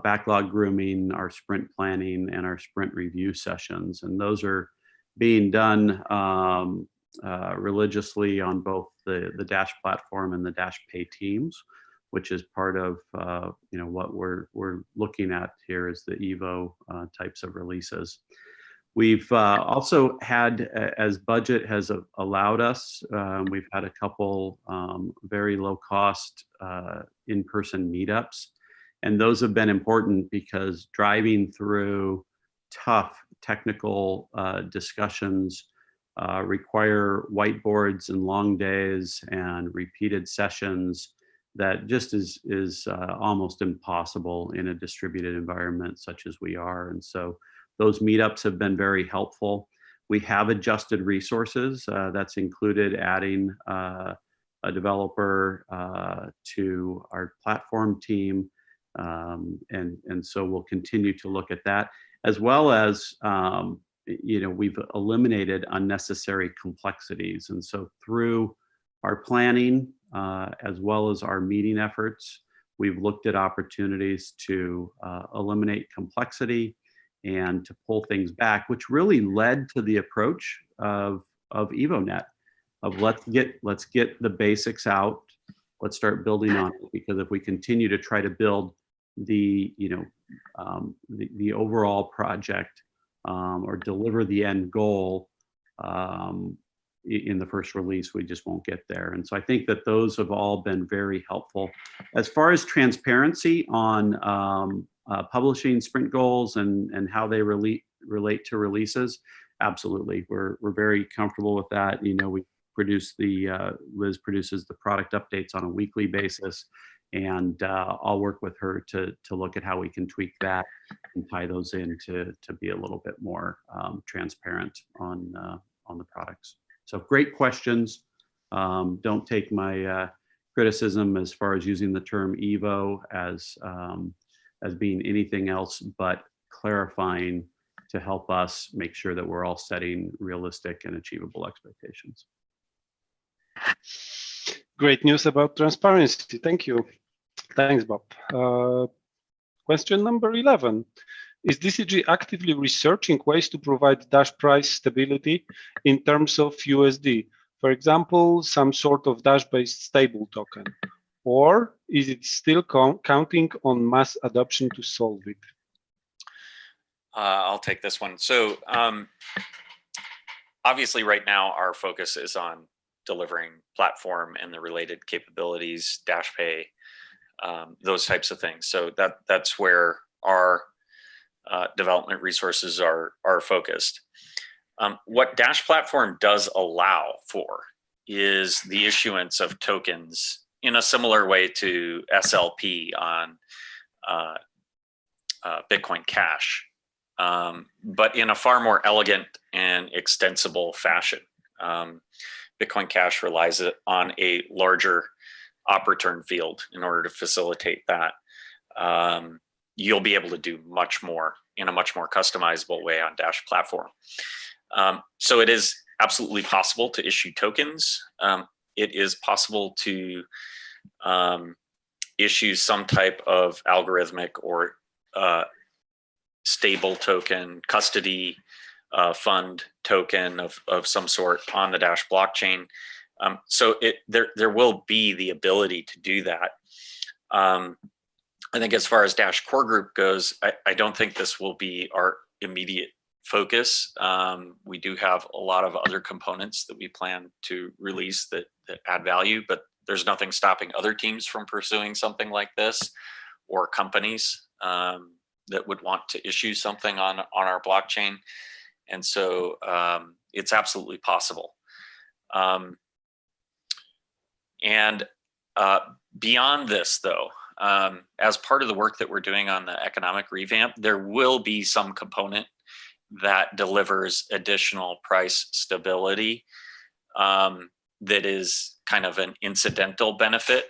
backlog grooming, our sprint planning, and our sprint review sessions. And those are being done religiously on both the Dash platform and the Dash Pay teams, which is part of what we're looking at here is the Evo types of releases. We've also had, as budget has allowed us, we've had a couple very low cost in-person meetups. And those have been important because driving through tough technical discussions require whiteboards and long days and repeated sessions that just is almost impossible in a distributed environment such as we are. And so those meetups have been very helpful. We have adjusted resources. That's included adding a developer to our platform team. And so we'll continue to look at that, as well as we've eliminated unnecessary complexities. And so through our planning, as well as our meeting efforts, we've looked at opportunities to eliminate complexity and to pull things back, which really led to the approach of EvoNet, of let's get the basics out, let's start building on it, because if we continue to try to build the overall project or deliver the end goal in the first release, we just won't get there. And so I think that those have all been very helpful. As far as transparency on publishing sprint goals and how they relate to releases, absolutely, we're very comfortable with that. We produce Liz produces the product updates on a weekly basis, and I'll work with her to look at how we can tweak that and tie those in to be a little bit more transparent on the products. So great questions. Don't take my criticism as far as using the term Evo as being anything else but clarifying to help us make sure that we're all setting realistic and achievable expectations. Great news about transparency. Thank you. Thanks, Bob. Question number 11. Is DCG actively researching ways to provide Dash price stability in terms of USD? For example, some sort of Dash-based stable token. Or is it still counting on mass adoption to solve it? I'll take this one. So obviously right now our focus is on delivering platform and the related capabilities, Dash Pay, those types of things. So that's where our development resources are focused. What Dash platform does allow for is the issuance of tokens in a similar way to SLP on Bitcoin Cash, but in a far more elegant and extensible fashion. Bitcoin Cash relies on a larger op return field in order to facilitate that. You'll be able to do much more in a much more customizable way on Dash platform. So it is absolutely possible to issue tokens. It is possible to issue some type of algorithmic or stable token, custody fund token of some sort on the Dash blockchain. So there will be the ability to do that. I think as far as Dash Core Group goes, I don't think this will be our immediate focus. We do have a lot of other components that we plan to release that add value, but there's nothing stopping other teams from pursuing something like this, or companies that would want to issue something on our blockchain. And so it's absolutely possible. And beyond this, though, as part of the work that we're doing on the economic revamp, there will be some component that delivers additional price stability that is kind of an incidental benefit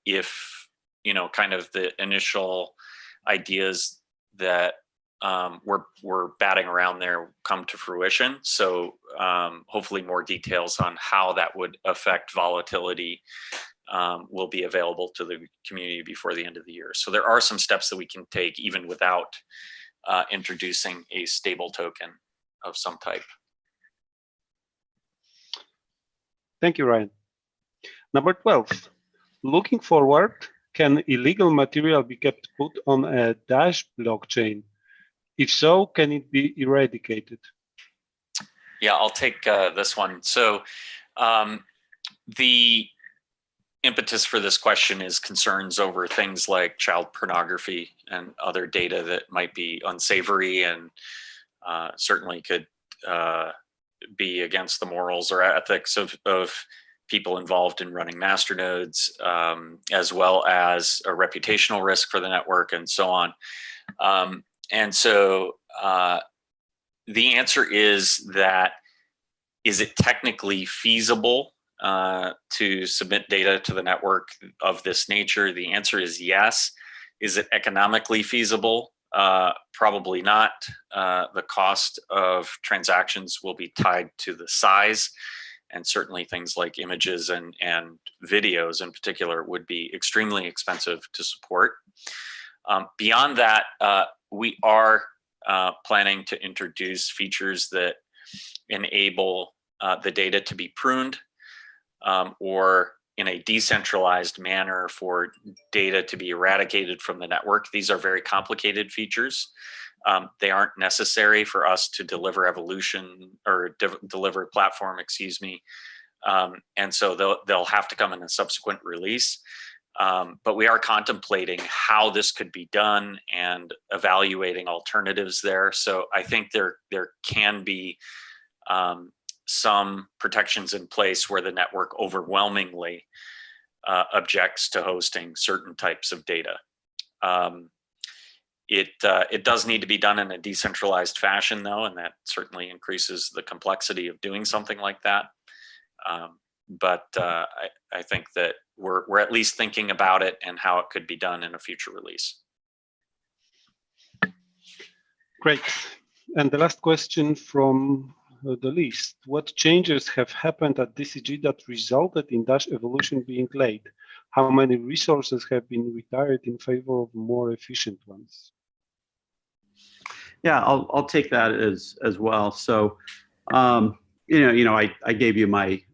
if, kind of the initial ideas that we're batting around there come to fruition. So hopefully more details on how that would affect volatility will be available to the community before the end of the year. So there are some steps that we can take even without introducing a stable token of some type. Thank you, Ryan. Number 12, looking forward, can illegal material be kept put on a Dash blockchain? If so, can it be eradicated? Yeah, I'll take this one. So the impetus for this question is concerns over things like child pornography and other data that might be unsavory and certainly could be against the morals or ethics of people involved in running masternodes, as well as a reputational risk for the network and so on. And so the answer is that, is it technically feasible to submit data to the network of this nature? The answer is yes. Is it economically feasible? Probably not. The cost of transactions will be tied to the size, and certainly things like images and videos in particular would be extremely expensive to support. Beyond that, we are planning to introduce features that enable the data to be pruned or in a decentralized manner for data to be eradicated from the network. These are very complicated features. They aren't necessary for us to deliver evolution or deliver platform, excuse me. And so they'll have to come in a subsequent release. But we are contemplating how this could be done and evaluating alternatives there. So I think there can be some protections in place where the network overwhelmingly objects to hosting certain types of data. It does need to be done in a decentralized fashion, though, and that certainly increases the complexity of doing something like that. But I think that we're at least thinking about it and how it could be done in a future release. Great. And the last question from the list. What changes have happened at DCG that resulted in Dash evolution being late? How many resources have been retired in favor of more efficient ones? Yeah, I'll take that as well. So, I gave you my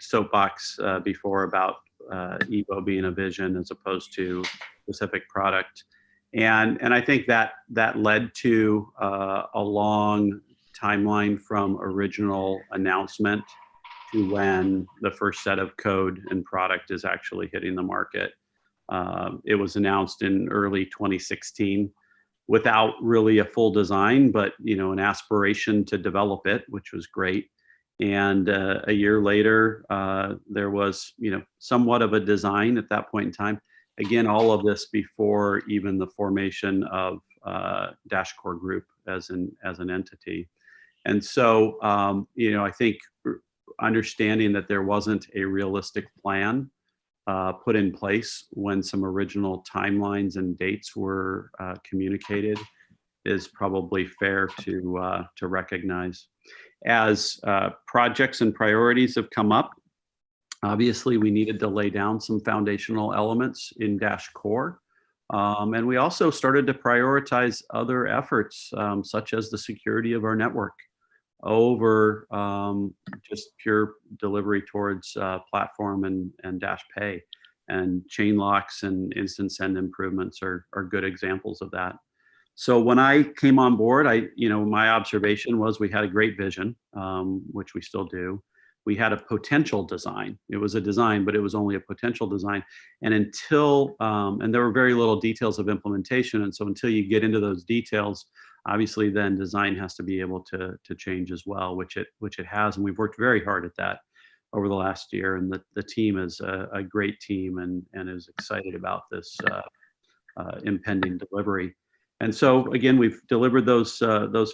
soapbox before about Evo being a vision as opposed to specific product, and I think that led to a long timeline from original announcement to when the first set of code and product is actually hitting the market. It was announced in early 2016 without really a full design, but an aspiration to develop it, which was great. And a year later, there was somewhat of a design at that point in time. Again, all of this before even the formation of Dash Core Group as an entity. And so, I think understanding that there wasn't a realistic plan put in place when some original timelines and dates were communicated is probably fair to recognize. As projects and priorities have come up, obviously we needed to lay down some foundational elements in Dash Core. And we also started to prioritize other efforts, such as the security of our network over just pure delivery towards platform and Dash Pay. And chain locks and instant send improvements are good examples of that. So when I came on board, my observation was we had a great vision, which we still do. We had a potential design. It was a design, but it was only a potential design. And and there were very little details of implementation. And so until you get into those details, obviously then design has to be able to change as well, which it has. And we've worked very hard at that over the last year. And the team is a great team and is excited about this impending delivery. And so again, we've delivered those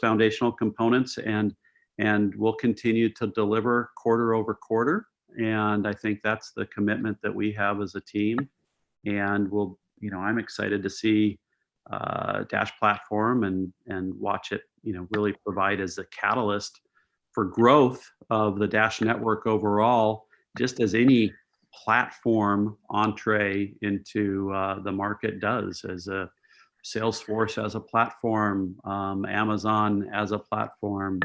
foundational components and we'll continue to deliver quarter over quarter. And I think that's the commitment that we have as a team. And I'm excited to see Dash platform and watch it, really provide as a catalyst for growth of the Dash network overall, just as any platform entree into the market does, as a Salesforce as a platform, Amazon as a platform,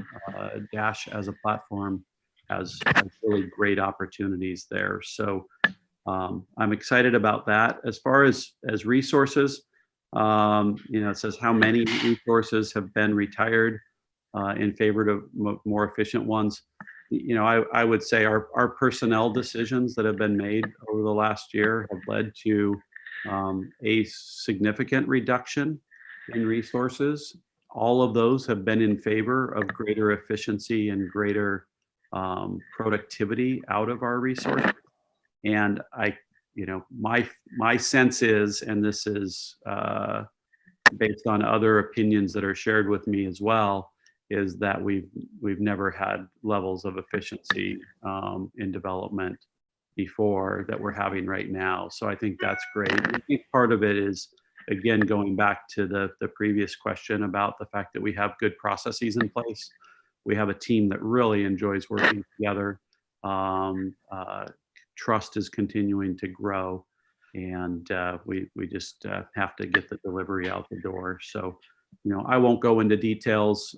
Dash as a platform has really great opportunities there. So I'm excited about that. As far as resources, it says how many resources have been retired in favor of more efficient ones. I would say our personnel decisions that have been made over the last year have led to a significant reduction in resources. All of those have been in favor of greater efficiency and greater productivity out of our resources. And my sense is, and this is based on other opinions that are shared with me as well, is that we've never had levels of efficiency in development before that we're having right now. So I think that's great. I think part of it is, again, going back to the previous question about the fact that we have good processes in place. We have a team that really enjoys working together. Trust is continuing to grow, and we just have to get the delivery out the door. So, I won't go into details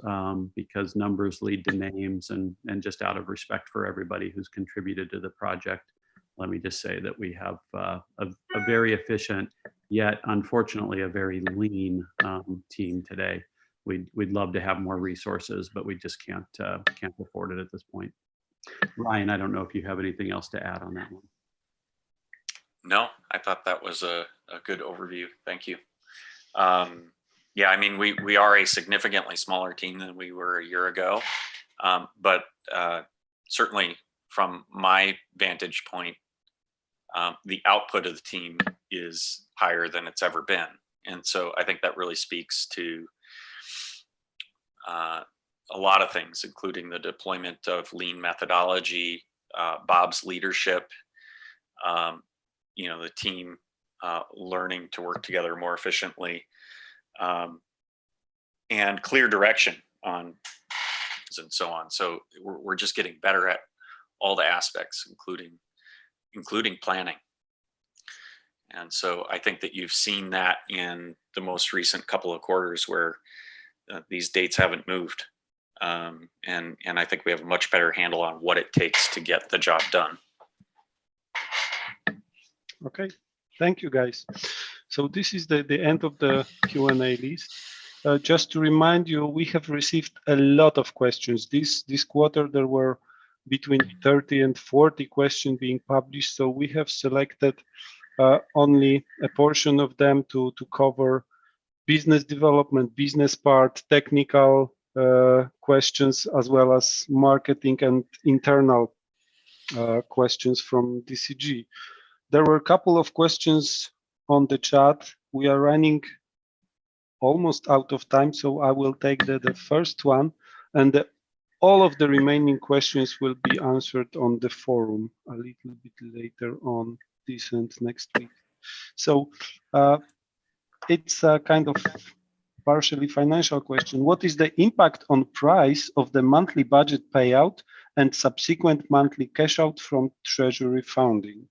because numbers lead to names, and just out of respect for everybody who's contributed to the project, let me just say that we have a very efficient, yet unfortunately a very lean team today. We'd love to have more resources, but we just can't afford it at this point. Ryan, I don't know if you have anything else to add on that one. No, I thought that was a good overview. Thank you. Yeah, I mean, we are a significantly smaller team than we were a year ago, but certainly from my vantage point, the output of the team is higher than it's ever been. And so I think that really speaks to a lot of things, including the deployment of lean methodology, Bob's leadership, the team learning to work together more efficiently, and clear direction on and so on. So we're just getting better at all the aspects, including planning. And so I think that you've seen that in the most recent couple of quarters where these dates haven't moved. And I think we have a much better handle on what it takes to get the job done. Okay, thank you guys. So this is the end of the Q&A list. Just to remind you, we have received a lot of questions. This quarter there were between 30 and 40 questions being published. So we have selected only a portion of them to cover business development, business part, technical questions, as well as marketing and internal questions from DCG. There were a couple of questions on the chat. We are running almost out of time, so I will take the first one, and all of the remaining questions will be answered on the forum a little bit later on this and next week. So it's a kind of partially financial question. What is the impact on price of the monthly budget payout and subsequent monthly cash out from treasury funding?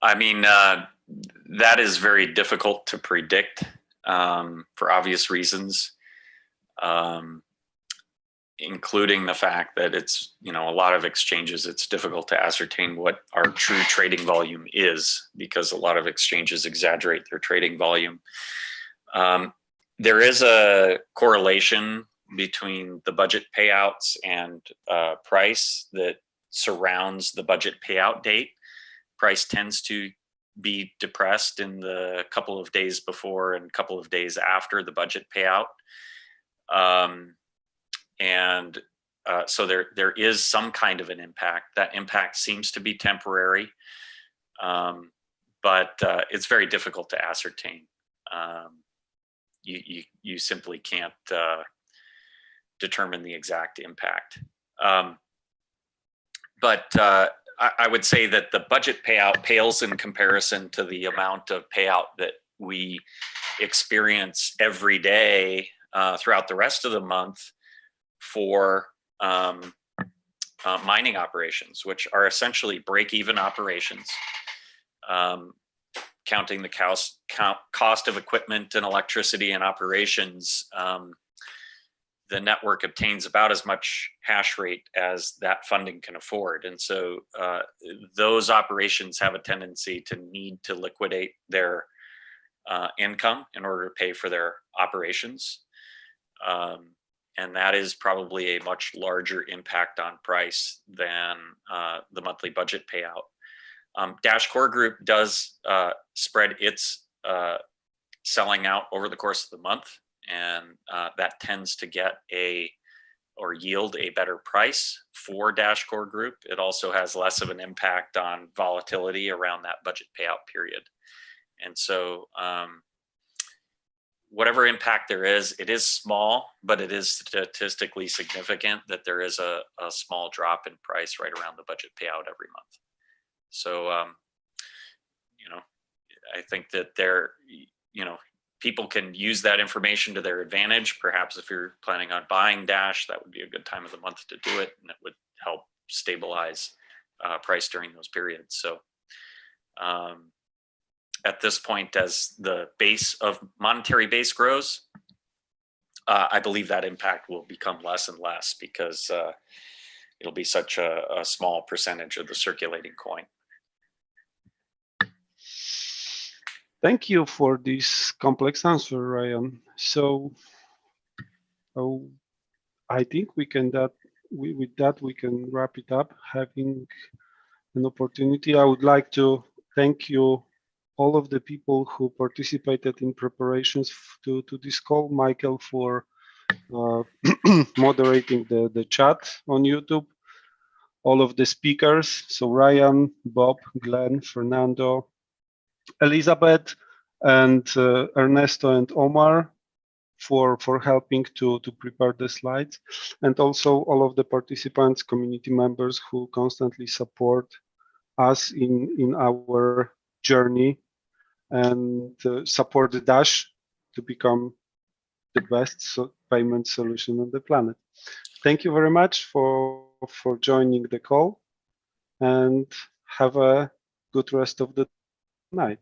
I mean, that is very difficult to predict for obvious reasons, including the fact that it's, a lot of exchanges, it's difficult to ascertain what our true trading volume is because a lot of exchanges exaggerate their trading volume. There is a correlation between the budget payouts and price that surrounds the budget payout date. Price tends to be depressed in the couple of days before and couple of days after the budget payout. So there is some kind of an impact. That impact seems to be temporary, but it's very difficult to ascertain. You simply can't determine the exact impact. But I would say that the budget payout pales in comparison to the amount of payout that we experience every day throughout the rest of the month for mining operations, which are essentially break-even operations, counting the cost of equipment and electricity and operations. The network obtains about as much hash rate as that funding can afford. And so those operations have a tendency to need to liquidate their income in order to pay for their operations. And that is probably a much larger impact on price than the monthly budget payout. Dash Core Group does spread its selling out over the course of the month, and that tends to get or yield a better price for Dash Core Group. It also has less of an impact on volatility around that budget payout period. And so whatever impact there is, it is small, but it is statistically significant that there is a small drop in price right around the budget payout every month. So, I think that people can use that information to their advantage. Perhaps if you're planning on buying Dash, that would be a good time of the month to do it, and it would help stabilize price during those periods. So at this point, as the monetary base grows, I believe that impact will become less and less because it'll be such a small percentage of the circulating coin. Thank you for this complex answer, Ryan. So I think with that we can wrap it up. Having an opportunity, I would like to thank you, all of the people who participated in preparations to this call. Michael for moderating the chat on YouTube. All of the speakers, so Ryan, Bob, Glenn, Fernando, Elizabeth, and Ernesto and Omar for helping to prepare the slides, and also all of the participants, community members who constantly support us in our journey and support the Dash to become the best payment solution on the planet. Thank you very much for joining the call, and have a good rest of the night.